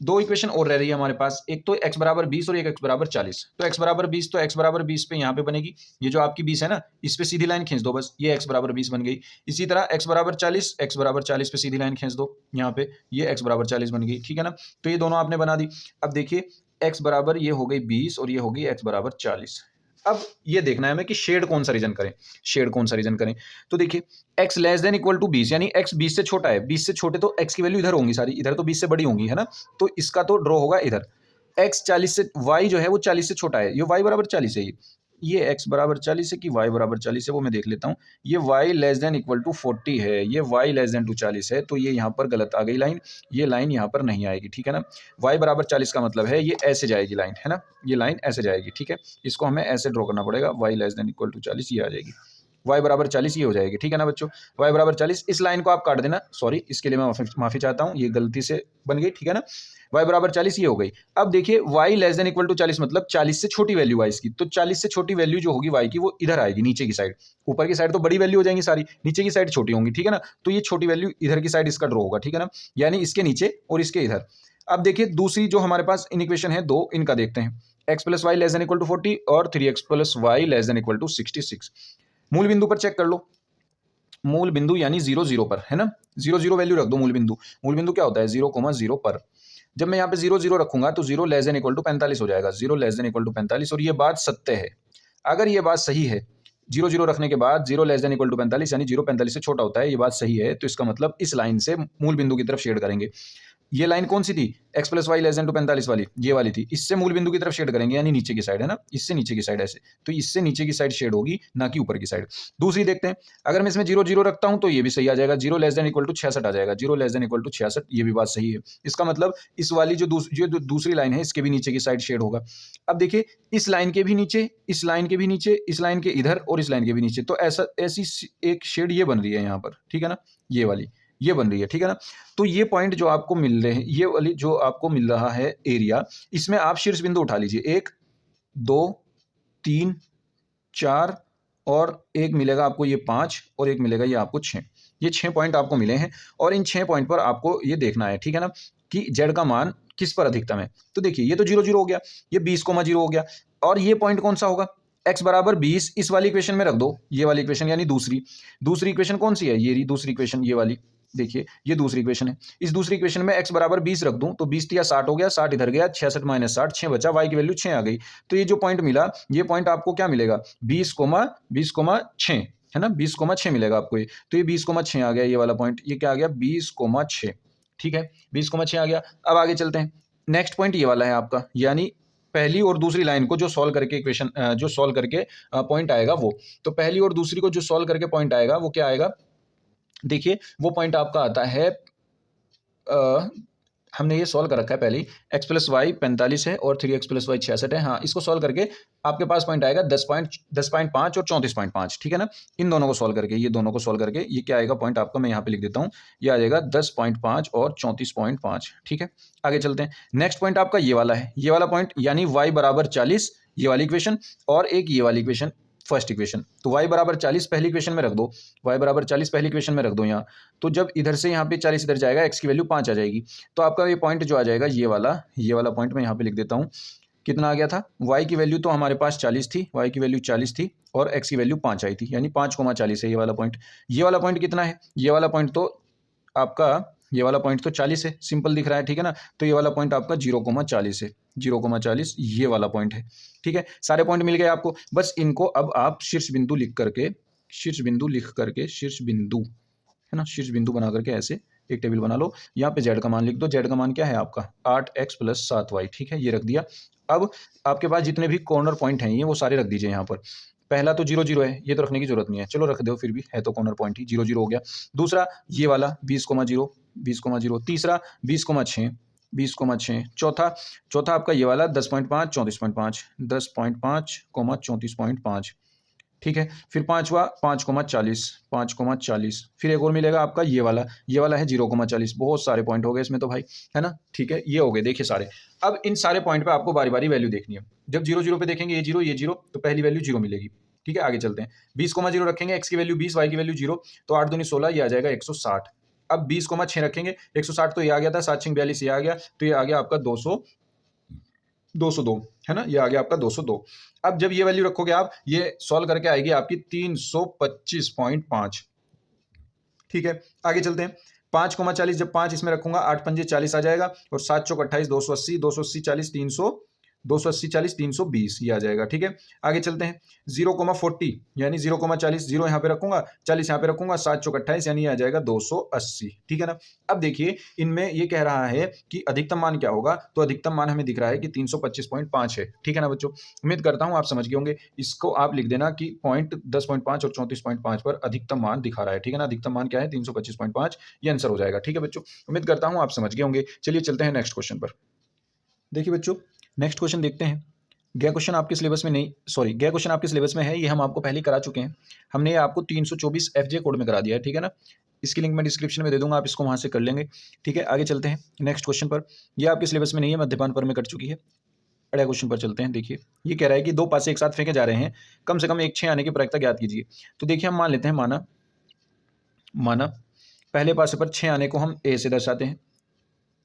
दो इक्वेशन और रह रही है हमारे पास, एक तो x बराबर 20 और एक x बराबर 40। तो x बराबर 20 तो x बराबर 20 पे यहाँ पे बनेगी, ये जो आपकी 20 है ना, इस पे सीधी लाइन खींच दो बस, ये x बराबर 20 बन गई। इसी तरह x बराबर 40 पे सीधी लाइन खींच दो यहाँ पे, ये x बराबर 40 बन गई, ठीक है ना। तो ये दोनों आपने बना दी। अब देखिए x बराबर ये हो गई 20 और ये हो गई x बराबर 40। अब ये देखना है हमें कि शेड कौन सा रीजन करें, शेड कौन सा रीजन करें। तो देखिए x less than equal to 20, यानी x 20 से छोटा है। 20 से छोटे तो x की वैल्यू इधर होंगी सारी, इधर तो 20 से बड़ी होंगी, है ना। तो इसका तो ड्रॉ होगा इधर। x 40 से, y जो है वो 40 से छोटा है, ये y बराबर 40 है, ये x बराबर 40 है कि y बराबर 40 है वो मैं देख लेता हूँ। ये y less than equal to 40 है, ये y लेस देन टू 40 है, तो ये यहाँ पर गलत आ गई लाइन, ये लाइन यहाँ पर नहीं आएगी, ठीक है ना। y बराबर 40 का मतलब है ये ऐसे जाएगी लाइन, है ना, ये लाइन ऐसे जाएगी, ठीक है। इसको हमें ऐसे ड्रॉ करना पड़ेगा, y less than equal to 40 ये आ जाएगी, y बराबर 40 ये हो जाएगी, ठीक है ना बच्चों। y बराबर 40, इस लाइन को आप काट देना, सॉरी इसके लिए मैं माफी चाहता हूँ, ये गलती से बन गई, ठीक है ना। y बराबर 40 ये हो गई। अब देखिए y less than equal to 40 मतलब 40 से छोटी वैल्यू y इसकी, तो 40 से छोटी वैल्यू जो होगी y की वो इधर आएगी, नीचे की साइड। ऊपर की साइड तो बड़ी वैल्यू हो जाएंगी सारी, नीचे की साइड छोटी होंगी, ठीक है ना। तो ये छोटी वैल्यू इधर की साइड इसका ड्रॉ होगा, ठीक है ना, यानी इसके नीचे और इसके इधर। अब देखिए दूसरी जो हमारे पास इन इक्वेशन है दो, इनका देखते हैं। x plus Y less than equal to 40 और 3x plus Y less than equal to 66। मूल बिंदु पर चेक कर लो, मूल बिंदु यानी 0-0 पर, है ना, 0-0 वैल्यू रख दो मूल बिंदु। मूल बिंदु क्या होता है, 0,0 पर। जब मैं यहाँ पे 0-0 रखूंगा तो 0 लेस देन इक्वल टू 45 हो जाएगा, 0 लेस देन इक्वल टू 45, और ये बात सत्य है। अगर ये बात सही है, 0-0 रखने के बाद 0 लेस देन इक्वल टू 45 यानी 0 45 से छोटा होता है, ये बात सही है, तो इसका मतलब इस लाइन से मूल बिंदु की तरफ शेड करेंगे। ये लाइन कौन सी थी, x plus Y less than to 45 वाली, ये वाली थी। इससे मूल बिंदु की तरफ शेड करेंगे, यानी नीचे की साइड, है ना, इससे नीचे की साइड ऐसे, तो इससे नीचे की साइड शेड होगी, ना कि ऊपर की साइड। दूसरी देखते हैं, अगर मैं इसमें 0-0 रखता हूं तो ये भी सही आ जाएगा, 0 लेस देन इक्वल टू 66 आ जाएगा, 0 लेस देन इक्वल टू 66, ये भी बात सही है। इसका मतलब इस वाली जो दूसरी लाइन है इसके भी नीचे की साइड शेड होगा। अब देखिए इस लाइन के भी नीचे, इस लाइन के भी नीचे, इस लाइन के इधर और इस लाइन के भी नीचे, तो ऐसी एक शेड ये बन रही है यहाँ पर, ठीक है ना, ये वाली ये बन रही है, ठीक है ना। तो ये पॉइंट जो आपको मिल रहे हैं, ये वाली जो आपको मिल रहा है एरिया, इसमें आप शीर्ष बिंदु उठा लीजिए, 1 2 3 4 और एक मिलेगा आपको ये 5 और एक मिलेगा ये आपको 6। ये 6 पॉइंट आपको मिले हैं और इन 6 पॉइंट पर आपको ये देखना है, ठीक है ना, कि जेड का मान किस पर अधिकतम है। तो देखिए ये तो 0-0 हो गया, ये 20,0 हो गया, और ये पॉइंट कौन सा होगा, x बराबर 20 इस वाली इक्वेशन में रख दो, ये वाली इक्वेशन यानी दूसरी इक्वेशन कौन सी है, ये रही दूसरी इक्वेशन, ये वाली देखिए ये दूसरी इक्वेशन है। इस दूसरी इक्वेशन में x बराबर 20 रख दूं तो 20 या 60 हो गया, 60 इधर गया, 66 माइनस 60 6 बचा, y की वैल्यू 6 आ गई। तो ये जो पॉइंट मिला, ये पॉइंट आपको क्या मिलेगा, 20,6 है ना, 20,6 मिलेगा आपको ये। तो ये 20,6 आ गया, ये वाला पॉइंट, ये क्या आ गया 20,6, ठीक है, 20,6 आ गया। अब आगे चलते हैं, नेक्स्ट पॉइंट ये वाला है आपका, यानी पहली और दूसरी लाइन को जो सॉल्व करके इक्वेशन जो सॉल्व करके पॉइंट आएगा वो, तो पहली और दूसरी को जो सॉल्व करके पॉइंट आएगा वो क्या आएगा, देखिए वो पॉइंट आपका आता है, हमने ये सॉल्व कर रखा है पहले ही, x प्लस वाई 45 है और 3x प्लस वाई 66 है। हाँ, इसको सॉल्व करके आपके पास पॉइंट आएगा 10.5 और 34.5, ठीक है ना। इन दोनों को सॉल्व करके, ये दोनों को सॉल्व करके ये क्या आएगा पॉइंट आपका, मैं यहाँ पे लिख देता हूँ, ये आ जाएगा 10.5 और 34.5, ठीक है। आगे चलते हैं, नेक्स्ट पॉइंट आपका ये वाला है, ये वाला पॉइंट यानी y बराबर 40 ये वाली इक्वेशन और एक ये वाली इक्वेशन फर्स्ट इक्वेशन। तो y बराबर 40 पहली इक्वेशन में रख दो, y बराबर 40 पहली इक्वेशन में रख दो यहाँ। तो जब इधर से यहाँ पे 40 इधर जाएगा, x की वैल्यू 5 आ जाएगी। तो आपका ये पॉइंट जो आ जाएगा ये वाला पॉइंट मैं यहाँ पे लिख देता हूँ, कितना आ गया था, y की वैल्यू तो हमारे पास 40 थी, y की वैल्यू 40 थी और x की वैल्यू 5 आई थी, यानी 5,40 है ये वाला पॉइंट। ये वाला पॉइंट कितना है, ये वाला पॉइंट तो आपका, ये वाला पॉइंट तो 40 है, सिंपल दिख रहा है, ठीक है ना। तो ये वाला पॉइंट आपका 0,40 है, 0,40 ये वाला पॉइंट है, ठीक है। सारे पॉइंट मिल गए आपको, बस इनको अब आप शीर्ष बिंदु लिख करके, शीर्ष बिंदु है ना, शीर्ष बिंदु बना करके ऐसे एक टेबल बना लो। यहाँ पे जेड का मान लिख दो, जेड का मान क्या है आपका 8x प्लस 7y, ठीक है, ये रख दिया। अब आपके पास जितने भी कॉर्नर पॉइंट हैं ये वो सारे रख दीजिए यहाँ पर। पहला तो 0 0 है, ये तो रखने की जरूरत नहीं है, चलो रख दो, फिर भी है तो कॉर्नर पॉइंट ही, 0 0 हो गया। दूसरा ये वाला 20,0 20,0, तीसरा 20,6 20,6, चौथा चौथा आपका ये वाला 10.5 34.5 10.5 34.5, ठीक है। फिर पांचवा 5,40 5,40, फिर एक और मिलेगा आपका ये वाला है 0,40। बहुत सारे पॉइंट हो गए इसमें तो भाई, है ना, ठीक है, ये हो गए देखिए सारे। अब इन सारे पॉइंट पे आपको बारी बारी वैल्यू देखनी है। जब 0 0 पे देखेंगे ये जीरो तो पहली वैल्यू 0 मिलेगी, ठीक है। आगे चलते हैं, 20,0 रखेंगे, एक्स की वैल्यू 20, वाई की वैल्यू 0, तो 8 दूनी 16, ये आ जाएगा 160। अब 20,6 रखेंगे, 160 तो ये आ गया था, 7 6 42 ये आ गया, तो ये आ गया आपका 202, है ना, ये आ गया आपका 202। अब जब ये वैल्यू रखोगे आप, ये सॉल्व करके आएगी आपकी 325.5, ठीक है। आगे चलते हैं, 5,40, जब 5 इसमें रखूंगा, 8 पंजे 40 आ जाएगा, और 7 चौक 28, 280 280 40 300 280 40 320 ये आ जाएगा, ठीक है। आगे चलते हैं, 0,40 यानी 0,40, 0 यहाँ पे रखूंगा, 40 यहाँ पे रखूंगा, 7 चौक 28 यानी आ जाएगा 280, ठीक है ना। अब देखिए इनमें ये कह रहा है कि अधिकतम मान क्या होगा, तो अधिकतम मान हमें दिख रहा है कि 325.5 है, ठीक है ना बच्चों। उम्मीद करता हूं आप समझ गए होंगे। इसको आप लिख देना कि पॉइंट 10.5 और 34.5 पर अधिकतम मान दिखा रहा है, ठीक है ना। अधिकतम मान क्या है, 325.5, ये आंसर हो जाएगा, ठीक है बच्चों। उम्मीद करता हूं आप समझ गए होंगे। चलिए चलते हैं नेक्स्ट क्वेश्चन पर। देखिए बच्चों, नेक्स्ट क्वेश्चन देखते हैं। गया क्वेश्चन आपके सिलेबस में नहीं, सॉरी, गया क्वेश्चन आपके सिलेबस में है, ये हम आपको पहले ही करा चुके हैं। हमने ये आपको 324 FJ कोड में करा दिया है, ठीक है ना। इसकी लिंक मैं डिस्क्रिप्शन में दे दूंगा, आप इसको वहां से कर लेंगे, ठीक है। आगे चलते हैं नेक्स्ट क्वेश्चन पर। ये आपके सिलेबस में नहीं है, मध्यपान पर में कट चुकी है। अगले क्वेश्चन पर चलते हैं। देखिए ये कह रहा है कि दो पासे एक साथ फेंके जा रहे हैं, कम से कम एक 6 आने की प्रायिकता ज्ञात कीजिए। तो देखिए हम मान लेते हैं, माना पहले पासे पर 6 आने को हम ए से दर्शाते हैं।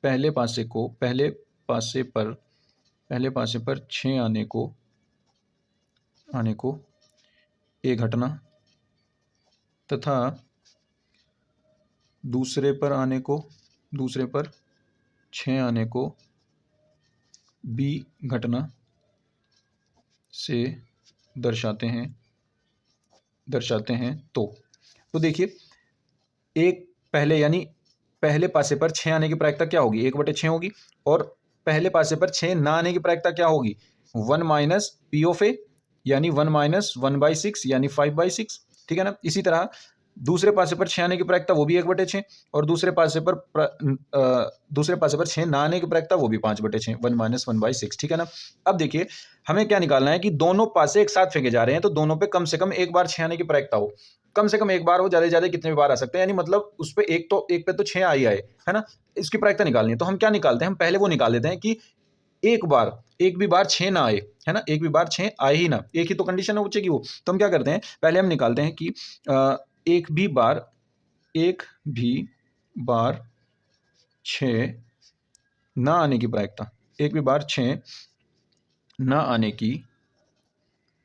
पहले पासे पर 6 आने को ए घटना, तथा दूसरे पर 6 आने को बी घटना से दर्शाते हैं। तो देखिए एक पहले यानी पहले पासे पर 6 आने की प्रायिकता क्या होगी, 1/6 होगी, और पहले पासे पर 6 ना आने की प्रायिकता क्या होगी, 1 माइनस पी ऑफ ए, यानी 1 माइनस 1/6 यानी 5/6, ठीक है ना। इसी तरह दूसरे पासे पर 6 आने की प्रायिकता वो भी 1/6, और दूसरे पासे पर 6 ना आने की प्रायिकता वो भी 5/6, 1 माइनस 1/6, ठीक है ना। अब देखिए हमें क्या निकालना है कि दोनों पासे एक साथ फेंके जा रहे हैं, तो दोनों पे कम से कम एक बार 6 आने की प्रायिकता हो, कम से कम एक बार हो, ज्यादा से ज्यादा कितने भी बार आ सकते हैं, यानी मतलब उस पे एक पे तो 6 आए, है ना। इसकी प्रायिकता निकालनी है, तो हम क्या निकालते हैं, हम पहले वो निकाल देते हैं कि एक भी बार 6 ना आए, है ना, एक भी बार 6 आए ही ना, एक ही तो कंडीशन है बच्चे की वो। तो हम क्या करते हैं, पहले हम निकालते हैं कि एक भी बार 6 ना आने की प्रायिकता, एक भी बार 6 ना आने की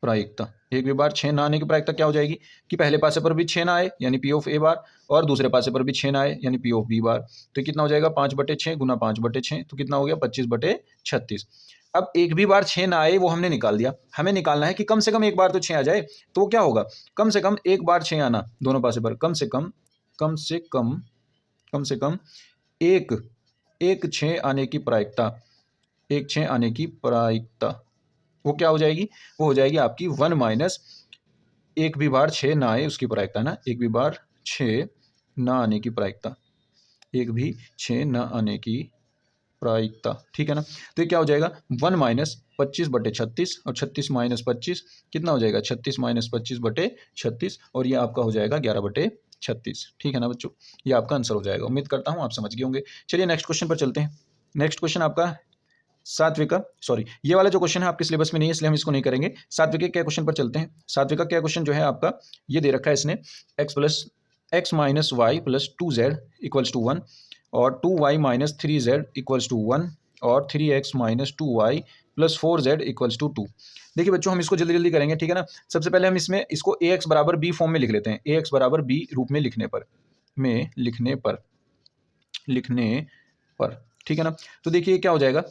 प्रायिकता, एक भी बार 6 ना आने की प्रायिकता क्या हो जाएगी कि पहले पासे पर भी 6 ना आए यानी पी ऑफ ए बार, और दूसरे पासे पर भी 6 ना आए यानी पी ऑफ बी बार। तो कितना हो जाएगा, 5/6 गुना 5/6, तो कितना हो गया, 25/36। अब एक भी बार 6 ना आए वो हमने निकाल दिया, हमें निकालना है कि कम से कम एक बार तो 6 आ जाए। तो वो क्या होगा, कम से कम एक बार 6 आना दोनों पासे पर, कम से कम एक 6 आने की प्रायिकता, एक 6 आने की प्रायिकता वो क्या हो जाएगी, वो हो जाएगी आपकी 1 माइनस एक भी बार 6 ना आए उसकी प्रायिकता ना, एक भी बार 6 ना आने की प्रायिकता, एक भी 6 ना आने की प्रायिकता, ठीक है ना। तो ये क्या हो जाएगा, 1 माइनस 25/36, और 36 माइनस 25 कितना हो जाएगा, 36 माइनस 25/36, और ये आपका हो जाएगा 11/36, ठीक है ना बच्चों। ये आपका आंसर हो जाएगा। उम्मीद करता हूँ आप समझ गए होंगे। चलिए नेक्स्ट क्वेश्चन पर चलते हैं। नेक्स्ट क्वेश्चन आपका सातवें का, सॉरी ये वाला जो क्वेश्चन है आपके सिलेबस में नहीं है, इसलिए हम इसको नहीं करेंगे। सातवें के क्या क्वेश्चन पर चलते हैं। सातवें का क्या क्वेश्चन जो है आपका, ये दे रखा है इसने, x minus Y plus 2z equals to 1, और 2y minus 3z equals to 1, और 3x minus 2y plus 4z equals to 2। देखिए बच्चों हम इसको जल्दी जल्दी करेंगे, ठीक है ना। सबसे पहले हम इसमें इसको ax बराबर b फॉर्म में लिख लेते हैं, ax बराबर b रूप में लिखने पर, ठीक है ना। तो देखिए क्या हो जाएगा,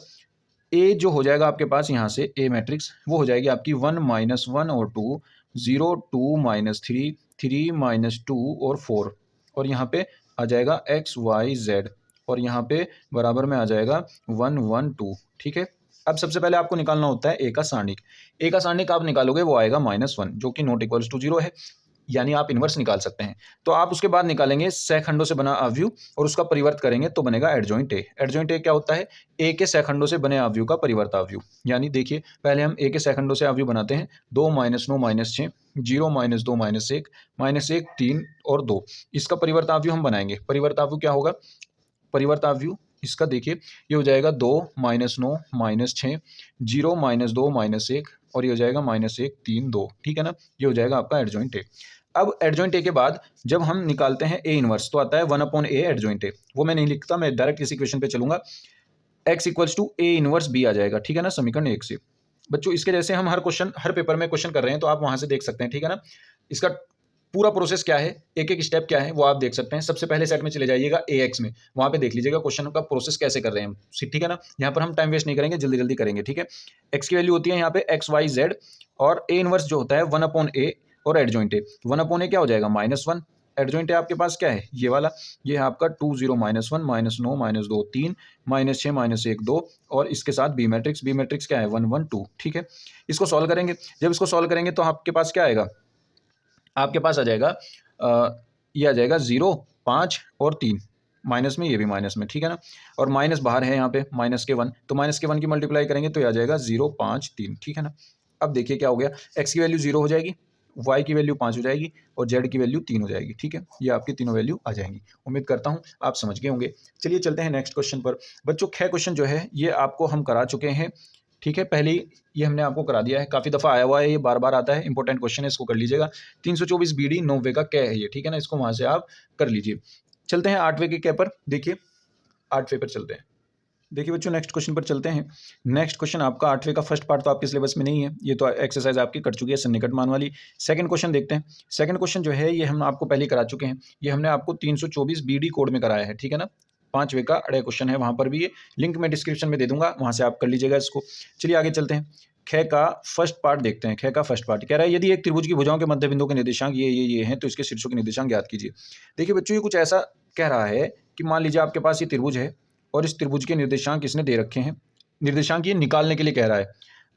ए जो हो जाएगा आपके पास यहाँ से ए मैट्रिक्स, वो हो जाएगी आपकी 1 माइनस 1 और 2, 0 2 माइनस 3, 3 माइनस 2 और 4, और यहाँ पे आ जाएगा x y z, और यहाँ पे बराबर में आ जाएगा 1 1 2, ठीक है। अब सबसे पहले आपको निकालना होता है ए का सारणिक। ए का सारणिक आप निकालोगे वो आएगा -1 जो कि नॉट इक्वल्स टू 0 है, यानी आप इन्वर्स निकाल सकते हैं। तो आप उसके बाद निकालेंगे सहखंडों से बना अवयव और उसका परिवर्त करेंगे तो बनेगा एडजॉइंट ए। एडजॉइंट ए क्या होता है? ए के सहखंडों से बने अवयव का परिवर्त अवयव। यानी देखिए पहले हम ए के सहखंडों से अवयव बनाते हैं, 2 - 9 - 6, 0 - 2 - 1, -1 3 और 2। इसका परिवर्त अवयव हम बनाएंगे। परिवर्त अवयव क्या होगा? परिवर्त अवयव इसका देखिए ये हो जाएगा 2 - 9 - 6, 0 - 2 - 1 और ये हो जाएगा -1 3 2, ठीक है ना? ये हो जाएगा आपका एडजॉइंट ए। अब एडजॉइंट ए के बाद जब हम निकालते हैं ए इनवर्स तो आता है 1/a एडजॉइंट ए। वो मैं नहीं लिखता, मैं डायरेक्ट इस इक्वेशन पे चलूंगा। x equals to A inverse B आ जाएगा, ठीक है ना, समीकरण 1 से। बच्चों इसके जैसे हम हर पेपर में क्वेश्चन कर रहे हैं तो आप वहां से देख सकते हैं, ठीक है ना। इसका पूरा प्रोसेस क्या है, एक एक स्टेप क्या है वो आप देख सकते हैं। सबसे पहले सेट में चले जाइएगा AX में, वहां पे देख लीजिएगा क्वेश्चन का प्रोसेस कैसे कर रहे हैं हम, ठीक है ना। यहाँ पर हम टाइम वेस्ट नहीं करेंगे, जल्दी जल्दी करेंगे, ठीक है। एक्स की वैल्यू होती है यहाँ पे XYZ और ए इनवर्स जो होता है 1/a और एडजॉइंट ए। 1/a क्या हो जाएगा? -1। एडजॉइंट ए आपके पास क्या है? ये वाला, ये है आपका 2 0 -1 -9 -2 3 -6 -1 2 और इसके साथ बी मैट्रिक्स क्या है? 1 1 2, ठीक है। इसको सॉल्व करेंगे, जब इसको सॉल्व करेंगे तो आपके पास क्या आएगा? आपके पास आ जाएगा ये आ जाएगा 0 5 और 3, माइनस में, ये भी माइनस में, ठीक है ना। और माइनस बाहर है यहाँ पे -1, तो -1 की मल्टीप्लाई करेंगे तो ये आ जाएगा 0 5 3, ठीक है ना। अब देखिए क्या हो गया, x की वैल्यू 0 हो जाएगी, y की वैल्यू 5 हो जाएगी और z की वैल्यू 3 हो जाएगी, ठीक है। ये आपकी तीनों वैल्यू आ जाएंगी। उम्मीद करता हूँ आप समझ गए होंगे। चलिए चलते हैं नेक्स्ट क्वेश्चन पर। बच्चों 6 क्वेश्चन जो है ये आपको हम करा चुके हैं, ठीक है। पहले ये हमने आपको करा दिया है, काफ़ी दफ़ा आया हुआ है, ये बार बार आता है, इंपॉर्टेंट क्वेश्चन है, इसको कर लीजिएगा। 324 BD 9वें का क्या है ये, ठीक है ना, इसको वहाँ से आप कर लीजिए। चलते हैं 8वें के क्या पर, देखिए 8वें पर चलते हैं। देखिए बच्चों नेक्स्ट क्वेश्चन पर चलते हैं। नेक्स्ट क्वेश्चन आपका 8वें का फर्स्ट पार्ट तो आपके सिलेबस में नहीं है, ये तो एक्सरसाइज आपकी कट चुकी है सन्निकट मान वाली। सेकंड क्वेश्चन देखते हैं। सेकंड क्वेश्चन जो है ये हम आपको पहले करा चुके हैं, ये हमने आपको 324 BD कोड में कराया है, ठीक है ना। 5वें का अड़े क्वेश्चन है, वहाँ पर भी ये लिंक मैं डिस्क्रिप्शन में दे दूंगा, वहाँ से आप कर लीजिएगा इसको। चलिए आगे चलते हैं। ख का फर्स्ट पार्ट देखते हैं। ख का फर्स्ट पार्ट कह रहा है यदि एक त्रिभुज की भुजाओं के मध्य बिंदु के निर्देशांक ये हैं तो इसके शीर्षों के निर्देशांक ज्ञात कीजिए। देखिए बच्चों ये कुछ ऐसा कह रहा है कि मान लीजिए आपके पास ये त्रिभुज है और इस त्रिभुज के निर्देशांक इसने दे रखे हैं। निर्देशांक ये निकालने के लिए कह रहा है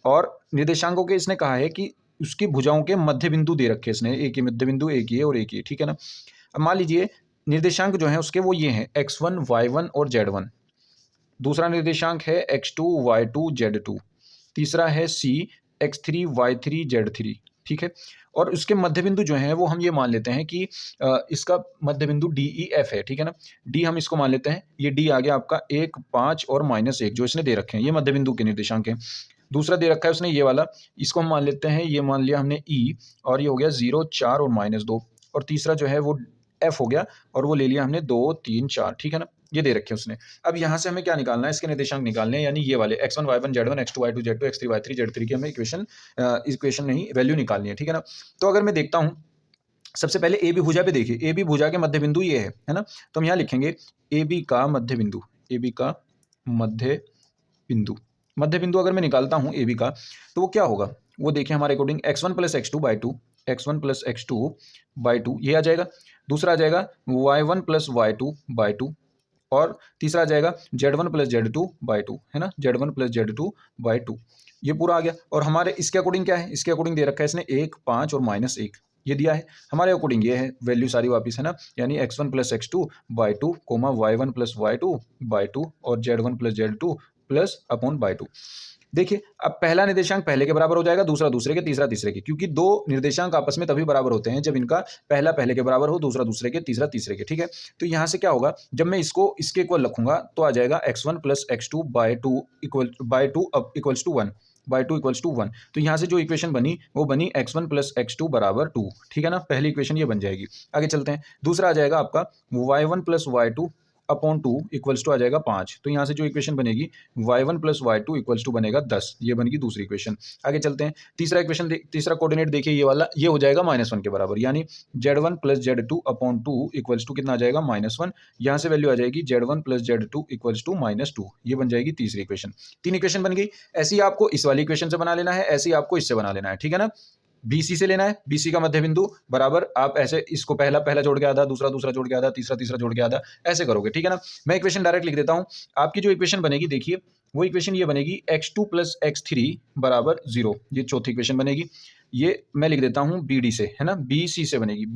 और निर्देशांकों के इसने कहा है कि उसकी भुजाओं के मध्य बिंदु दे रखे हैं इसने, एक ही मध्य बिंदु, एक ही है और एक ही है, ठीक है ना। अब मान लीजिए निर्देशांक जो है उसके वो ये हैं x1 y1 और z1। दूसरा निर्देशांक है x2 y2 z2। तीसरा है c x3 y3 z3, ठीक है। और उसके मध्य बिंदु जो है वो हम ये मान लेते हैं कि इसका मध्य बिंदु DEF है, ठीक है ना। डी हम इसको मान लेते हैं, ये डी आ गया आपका 1 5 और -1 जो इसने दे रखे हैं, ये मध्य बिंदु के निर्देशांक हैं। दूसरा दे रखा है उसने ये वाला, इसको हम मान लेते हैं, ये मान लिया हमने E और ये हो गया 0 4 और -2। और तीसरा जो है वो F हो गया और वो ले लिया हमने 2 3 4, ठीक है ना। ये दे रखे हैं उसने। अब यहाँ से हमें क्या निकालना है, इसके निर्देशांक निकालने हैं, यानी ये वाले x1 y1 z1 x2 y2 z2 x3 y3 z3 की हमें इक्वेशन नहीं वैल्यू निकालनी है, ठीक है ना। तो अगर मैं देखता हूँ सबसे पहले ए बी भुजा पे देखिए, ए बी भुजा के मध्य बिंदु ये है ना। तो हम यहाँ लिखेंगे ए बी का मध्य बिंदु, ए बी का मध्य बिंदु। मध्य बिंदु अगर मैं निकालता हूँ ए बी का तो वो क्या होगा, वो देखिए हमारे according x1 + x2 / 2, x1 + x2 / 2 ये आ जाएगा। दूसरा आ जाएगा y1 + y2 / 2 और तीसरा आ जाएगा z1 + z2 / 2, है ना, z1 + z2 / 2। ये पूरा आ गया। और हमारे इसके अकॉर्डिंग क्या है, इसके अकॉर्डिंग दे रखा है इसने 1 5 और -1 ये दिया है। हमारे अकॉर्डिंग ये है वैल्यू सारी वापिस, है ना, यानी x1 + x2 / 2, y1 + y2 / 2 और z1 + z2 +/2। देखिए अब पहला निर्देशांक पहले के बराबर हो जाएगा, दूसरा दूसरे के, तीसरा तीसरे के, क्योंकि दो निर्देशांक आपस में तभी बराबर होते हैं जब इनका पहला पहले के बराबर हो, दूसरा दूसरे के, तीसरा तीसरे के, ठीक है। तो यहाँ से क्या होगा, जब मैं इसको इसके इक्वल रखूंगा तो आ जाएगा x1 + x2 / 2 इक्वल्स टू 1 / 2 = 1। तो यहाँ से जो इक्वेशन बनी वो बनी x1 + x2 = 2, ठीक है ना। पहली इक्वेशन ये बन जाएगी। आगे चलते हैं। दूसरा आ जाएगा आपका y1 + y2 / 2 इक्वल्स टू आ जाएगा 5। तो यहाँ से जो इक्वेशन बनेगी y1 + y2 इक्वल्स टू बनेगा 10, ये बनेगी दूसरी इक्वेशन। आगे चलते हैं। तीसरा इक्वेशन तीसरा कोऑर्डिनेट देखिए ये वाला, ये हो जाएगा -1 के बराबर, यानी z1 + z2 / 2 इक्वल्स टू कितना आ जाएगा -1। यहाँ से वैल्यू आ जाएगी z1 + z2 इक्वल्स टू -2, ये बन जाएगी तीसरी इक्वेशन। 3 इक्वेशन बन गई। ऐसे ही आपको इस वाली इक्वेशन से बना लेना है, ऐसे ही आपको इससे बना लेना है, ठीक है ना। BC से लेना है, BC का मध्य बिंदु बराबर आप ऐसे इसको पहला पहला जोड़ के आधा, दूसरा दूसरा जोड़ के आधा, तीसरा तीसरा जोड़ के आधा, ऐसे करोगे, ठीक है ना। मैं इक्वेशन डायरेक्ट लिख देता हूं। आपकी जो इक्वेशन बनेगी देखिए वो इक्वेशन ये बनेगी x2 प्लस x3 बराबर 0। ये चौथी इक्वेशन बनेगी। ये मैं लिख देता हूँ BD से, है ना, BC से बनेगी,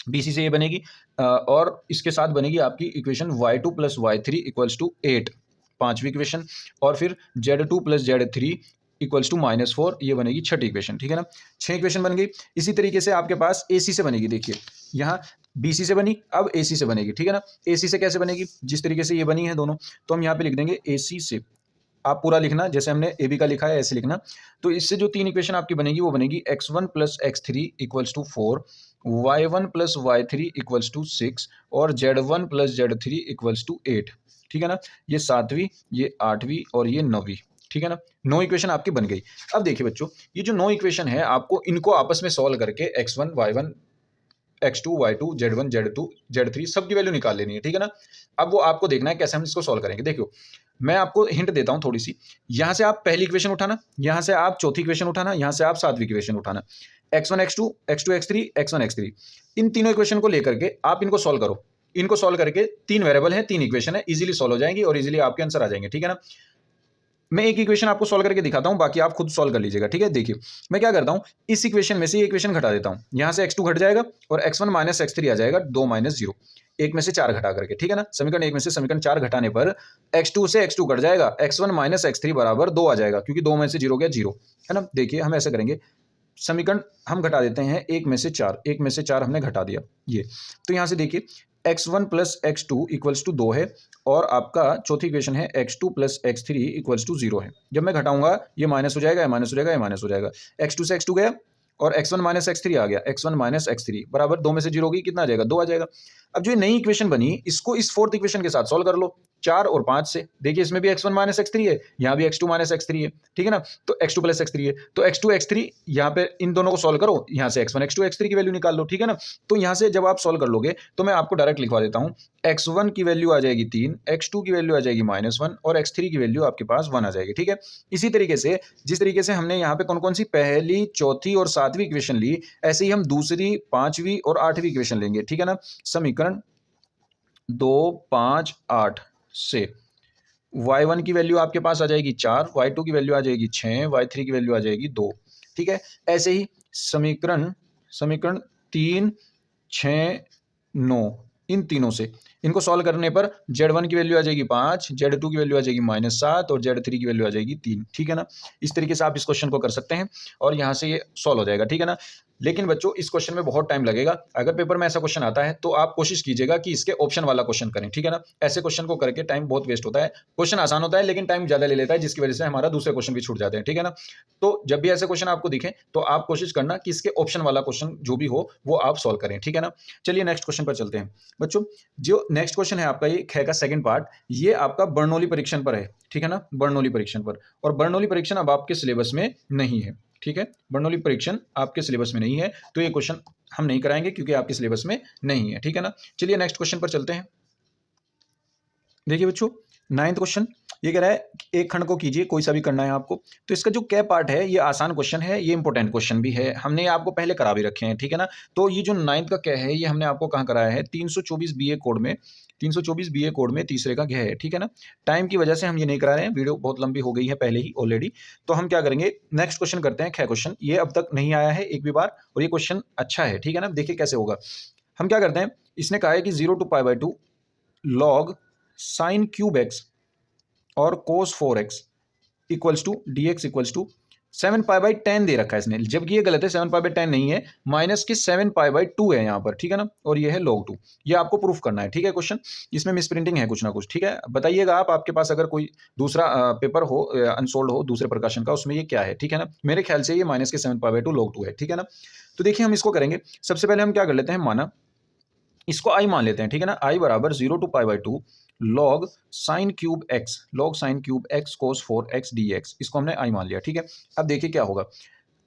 BC से ये बनेगी। और इसके साथ बनेगी आपकी equation y2 plus y3 equals to 8, पांचवी इक्वेशन। और फिर z2 plus z3 equals to -4, ये बनेगी छठी इक्वेशन, ठीक है ना। 6 इक्वेशन बन गई। इसी तरीके से आपके पास AC से बनेगी। देखिए यहाँ BC से बनी, अब AC से बनेगी, ठीक है ना। AC से कैसे बनेगी? जिस तरीके से ये बनी है दोनों, तो हम यहाँ पे लिख देंगे AC से। आप पूरा लिखना, जैसे हमने AB का लिखा है ऐसे लिखना। तो इससे जो 3 इक्वेशन आपकी बनेगी वो बनेगी x1 plus x3 equals to 4, y1 plus y3 equals to 6 और z1 plus z3 equals to 8, ठीक है ना। ये 7वीं, ये 8वीं और ये 9वीं, ठीक है ना। 9 इक्वेशन आपकी बन गई। अब देखिए बच्चों, ये जो 9 इक्वेशन है आपको इनको आपस में सॉल्व करके x1 y1 x2 y2 z1 z2 z3 सबकी वैल्यू निकाल लेनी है, ठीक है ना। अब वो आपको देखना है कैसे हम इसको सॉल्व करेंगे। देखियो मैं आपको हिंट देता हूं थोड़ी सी। यहां से आप पहली इक्वेशन उठाना, यहां से आप चौथी इक्वेशन उठाना, यहां से आप 7वीं इक्वेशन उठाना। x1 x2 x2 x3 x1 x3, इन तीनों इक्वेशन को लेकर के आप इनको सॉल्व करो। इनको सॉल्व करके 3 वेरिएबल है, 3 इक्वेशन है, इजीली सॉल्व हो जाएंगी और इजीली आपके आंसर आ जाएंगे, ठीक है ना। मैं एक इक्वेशन आपको सॉल्व करके दिखाता हूं, बाकी आप खुद सॉल्व कर लीजिएगा, ठीक है। देखिए मैं क्या करता हूं, इस इक्वेशन में से ये इक्वेशन घटा देता हूं। यहां से x2 घट जाएगा और x1 माइनस x3 आ जाएगा, 2 माइनस 0, एक में से 4 घटा करके, ठीक है ना। समीकरण एक में से समीकरण 4 घटाने पर x2 से x2 घट जाएगा, x1 माइनस x3 बराबर 2 आ जाएगा, क्योंकि 2 में से 0 गया 0, है ना। देखिए हम ऐसे करेंगे, समीकरण हम घटा देते हैं, एक में से 4, एक में से 4 हमने घटा दिया ये। तो यहां से देखिए x1 plus x2 equals to 2 है और आपका चौथी इक्वेशन है x2 plus x3 equals to 0 है। जब मैं घटाऊंगा ये माइनस हो जाएगा, ये माइनस हो जाएगा, ये माइनस हो जाएगा, x2 से x2 गया और x1 माइनस x3 आ गया, x1 माइनस x3 बराबर 2 में से 0 होगी, कितना आ जाएगा, 2 आ जाएगा। अब जो ये नई इक्वेशन बनी इसको इस फोर्थ इक्वेशन के साथ सॉल्व कर लो, 4 और 5 से। देखिए इसमें भी x1 माइनस x3 है, यहाँ भी x2 माइनस x3 है, ठीक है ना। तो x2 प्लस x3 है, तो x2 x3 यहाँ पे इन दोनों को सॉल्व करो, यहाँ से x1 x2 x3 की वैल्यू निकाल लो, ठीक है ना। तो यहाँ से जब आप सॉल्व कर लोगे तो मैं आपको डायरेक्ट लिखवा देता हूँ, x1 की वैल्यू आ जाएगी 3, x2 की वैल्यू आ जाएगी -1 और x3 की वैल्यू आपके पास 1 आ जाएगी, ठीक है। इसी तरीके से जिस तरीके से हमने यहाँ पे कौन कौन सी पहली, चौथी और 7वीं इक्वेशन ली, ऐसे ही हम दूसरी, 5वीं और 8वीं इक्वेशन लेंगे, ठीक है ना। समीकरण 2 5 8 से y1 की वैल्यू आपके पास आ जाएगी 4, y2 की वैल्यू आ जाएगी 6, y3 की वैल्यू आ जाएगी 2, ठीक है। ऐसे ही समीकरण समीकरण 3 6 9, इन तीनों से इनको सॉल्व करने पर z1 की वैल्यू आ जाएगी 5, z2 की वैल्यू आ जाएगी -7 और z3 की वैल्यू आ जाएगी 3, ठीक है ना। इस तरीके से आप इस क्वेश्चन को कर सकते हैं और यहाँ से ये सॉल्व हो जाएगा, ठीक है ना। लेकिन बच्चों इस क्वेश्चन में बहुत टाइम लगेगा। अगर पेपर में ऐसा क्वेश्चन आता है तो आप कोशिश कीजिएगा कि इसके ऑप्शन वाला क्वेश्चन करें, ठीक है ना। ऐसे क्वेश्चन को करके टाइम बहुत वेस्ट होता है। क्वेश्चन आसान होता है लेकिन टाइम ज्यादा ले लेता है, जिसकी वजह से हमारा दूसरे क्वेश्चन भी छूट जाते हैं, ठीक है ना। तो जब भी ऐसे क्वेश्चन आपको दिखे तो आप कोशिश करना कि इसके ऑप्शन वाला क्वेश्चन जो भी हो वो आप सॉल्व करें, ठीक है ना। चलिए नेक्स्ट क्वेश्चन पर चलते हैं बच्चों। जो नेक्स्ट क्वेश्चन है आपका, ये ख का सेकंड पार्ट, ये आपका बर्नौली परीक्षण पर है, ठीक है ना, बर्नौली परीक्षण पर। और बर्नौली परीक्षण अब आपके सिलेबस में नहीं है, ठीक है। बर्नौली परीक्षण आपके सिलेबस में नहीं है, तो ये क्वेश्चन हम नहीं कराएंगे क्योंकि आपके सिलेबस में नहीं है, ठीक है ना। चलिए नेक्स्ट क्वेश्चन पर चलते हैं। देखिए बच्चों 9th क्वेश्चन ये कह रहा है एक खंड को कीजिए, कोई सा भी करना है आपको। तो इसका जो कै पार्ट है ये आसान क्वेश्चन है, ये इंपॉर्टेंट क्वेश्चन भी है, हमने ये आपको पहले करा भी रखे हैं, ठीक है ना। तो ये जो 9th का कै है ये हमने आपको कहाँ कराया है, 324 BA कोड में, 324 BA कोड में तीसरे का घ है, ठीक है ना। टाइम की वजह से हम ये नहीं करा रहे हैं, वीडियो बहुत लंबी हो गई है पहले ही ऑलरेडी। तो हम क्या करेंगे, नेक्स्ट क्वेश्चन करते हैं, ख क्वेश्चन। ये अब तक नहीं आया है एक भी बार और ये क्वेश्चन अच्छा है, ठीक है ना। देखिए कैसे होगा। हम क्या करते हैं, इसने कहा है कि 0 to π/2 log sin cube x और cos 4x equals to dx equals to 7π/10 दे रखा है इसने, जबकि ये गलत है, 7π/10 नहीं है, माइनस के 7π/2 है यहाँ पर, ठीक है ना। और ये है log 2, ये आपको प्रूफ करना है, ठीक है। क्वेश्चन इसमें मिस प्रिंटिंग है कुछ ना कुछ, ठीक है। बताइएगा आप, आपके पास अगर कोई दूसरा पेपर हो अनसोल्ड हो दूसरे प्रकाशन का, उसमें ये क्या है, ठीक है ना। मेरे ख्याल से ये माइनस के 7π/2 log 2 है, ठीक है ना। तो देखिए हम इसको करेंगे। सबसे पहले हम क्या कर लेते हैं, माना इसको i मान लेते हैं, ठीक है ना। i बराबर 0 to π/2 log sin cube x cos 4x dx, इसको हमने i मान लिया, ठीक है। अब देखिए क्या होगा,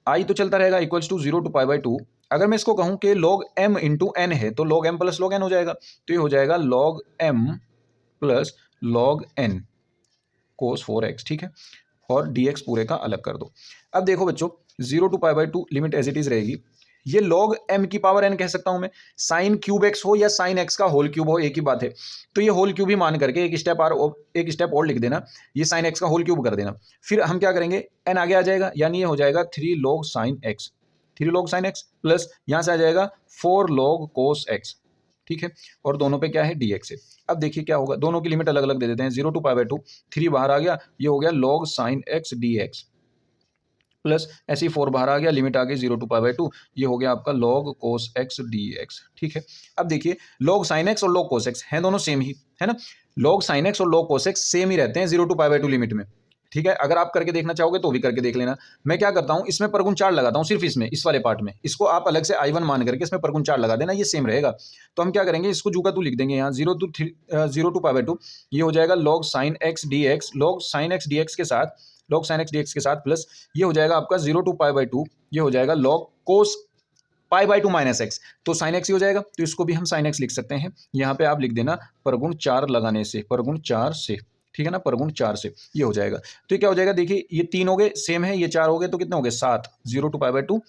i तो चलता रहेगा इक्वल्स टू 0 to π/2। अगर मैं इसको कहूं कि log m इंटू n है तो log m plus log n हो जाएगा, तो ये हो जाएगा log m plus log n cos 4x, ठीक है। और dx पूरे का अलग कर दो। अब देखो बच्चों 0 to π/2 limit as it is रहेगी, ये log m की पावर n कह सकता हूं मैं, साइन क्यूब x हो या साइन x का होल क्यूब हो, एक ही बात है। तो ये होल क्यूब ही मान करके एक स्टेप और लिख देना, ये साइन x का होल क्यूब कर देना। फिर हम क्या करेंगे, n आगे आ जाएगा, यानी ये हो जाएगा 3 log sine x, 3 log sine x plus यहां से आ जाएगा 4 log cos x, ठीक है। और दोनों पे क्या है, dx है। अब देखिए क्या होगा, दोनों की लिमिट अलग अलग दे देते हैं, 0 to π/2, 3 बाहर आ गया, ये हो गया log sine x dx plus ऐसे ही 4 बाहर आ गया, लिमिट आ गई 0 to π/2, ये हो गया आपका log cos x dx, ठीक है। अब देखिए log sin x और log cos x हैं दोनों सेम ही, है ना। log sin x और log cos x सेम ही रहते हैं 0 to π/2 लिमिट में, ठीक है। अगर आप करके देखना चाहोगे तो भी करके देख लेना। मैं क्या करता हूं, इसमें परगुण 4 लगाता हूं, सिर्फ इसमें, इस वाले पार्ट में, इसको आप अलग से I1 मान करके इसमें परगुण 4 लगा देना, ये सेम रहेगा। तो हम क्या करेंगे, इसको जू का तू लिख देंगे यहाँ, 0 to π/2, ये हो जाएगा log sin x dx, log sin x dx के साथ, log sin x dx के साथ प्लस ये हो जाएगा आपका 0 to π/2, ये हो जाएगा log cos π/2 माइनस एक्स, तो साइन एक्स ही हो जाएगा, तो इसको भी हम साइन एक्स लिख सकते हैं। यहाँ पे आप लिख देना परगुण 4 लगाने से, परगुण 4 से, ठीक है ना, परगुण 4 से ये हो जाएगा। तो ये क्या हो जाएगा, देखिए ये 3 हो गए सेम है, ये 4 हो गए तो कितने हो गए 7, 0 to π/2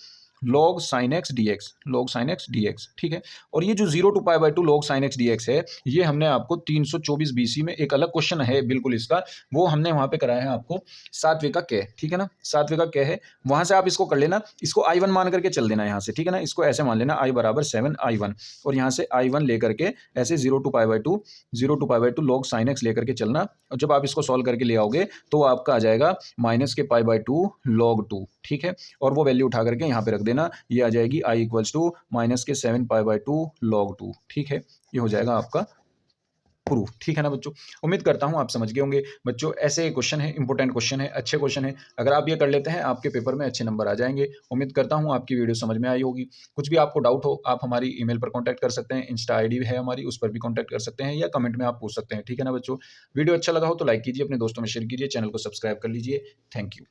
log sin x dx, log sin x dx, ठीक है। और ये जो 0 to π/2 log sin x dx है, ये हमने आपको 324 बीसी में एक अलग क्वेश्चन है बिल्कुल इसका, वो हमने वहां पे कराया है आपको 7वें का कै, ठीक है ना, 7वें का कै है, वहां से आप इसको कर लेना, इसको I1 मान करके चल देना यहाँ से, ठीक है ना, इसको ऐसे मान लेना I बराबर 7 I1, और यहाँ से I1 लेकर के ऐसे 0 to π/2 log sin x लेकर के चलना, और जब आप इसको सॉल्व करके ले आओगे तो आपका आ जाएगा माइनस के π/2 log 2, ठीक है। और वो वैल्यू उठा करके यहाँ पे रख देना, ये आ जाएगी I इक्वल्स टू माइनस के 7 π/2 log 2, ठीक है। ये हो जाएगा आपका प्रूफ, ठीक है ना बच्चों। उम्मीद करता हूँ आप समझ गए होंगे बच्चों, ऐसे क्वेश्चन है, इंपॉर्टेंट क्वेश्चन है, अच्छे क्वेश्चन है, अगर आप ये कर लेते हैं आपके पेपर में अच्छे नंबर आ जाएंगे। उम्मीद करता हूँ आपकी वीडियो समझ में आई होगी। कुछ भी आपको डाउट हो आप हमारी ईमेल पर कॉन्टैक्ट कर सकते हैं, इंस्टा ID है हमारी, उस पर भी कॉन्टैक्ट कर सकते हैं, या कमेंट में आप पूछ सकते हैं, ठीक है ना बच्चों। वीडियो अच्छा लगा हो तो लाइक कीजिए, अपने दोस्तों में शेयर कीजिए, चैनल को सब्सक्राइब कर लीजिए। Thank you.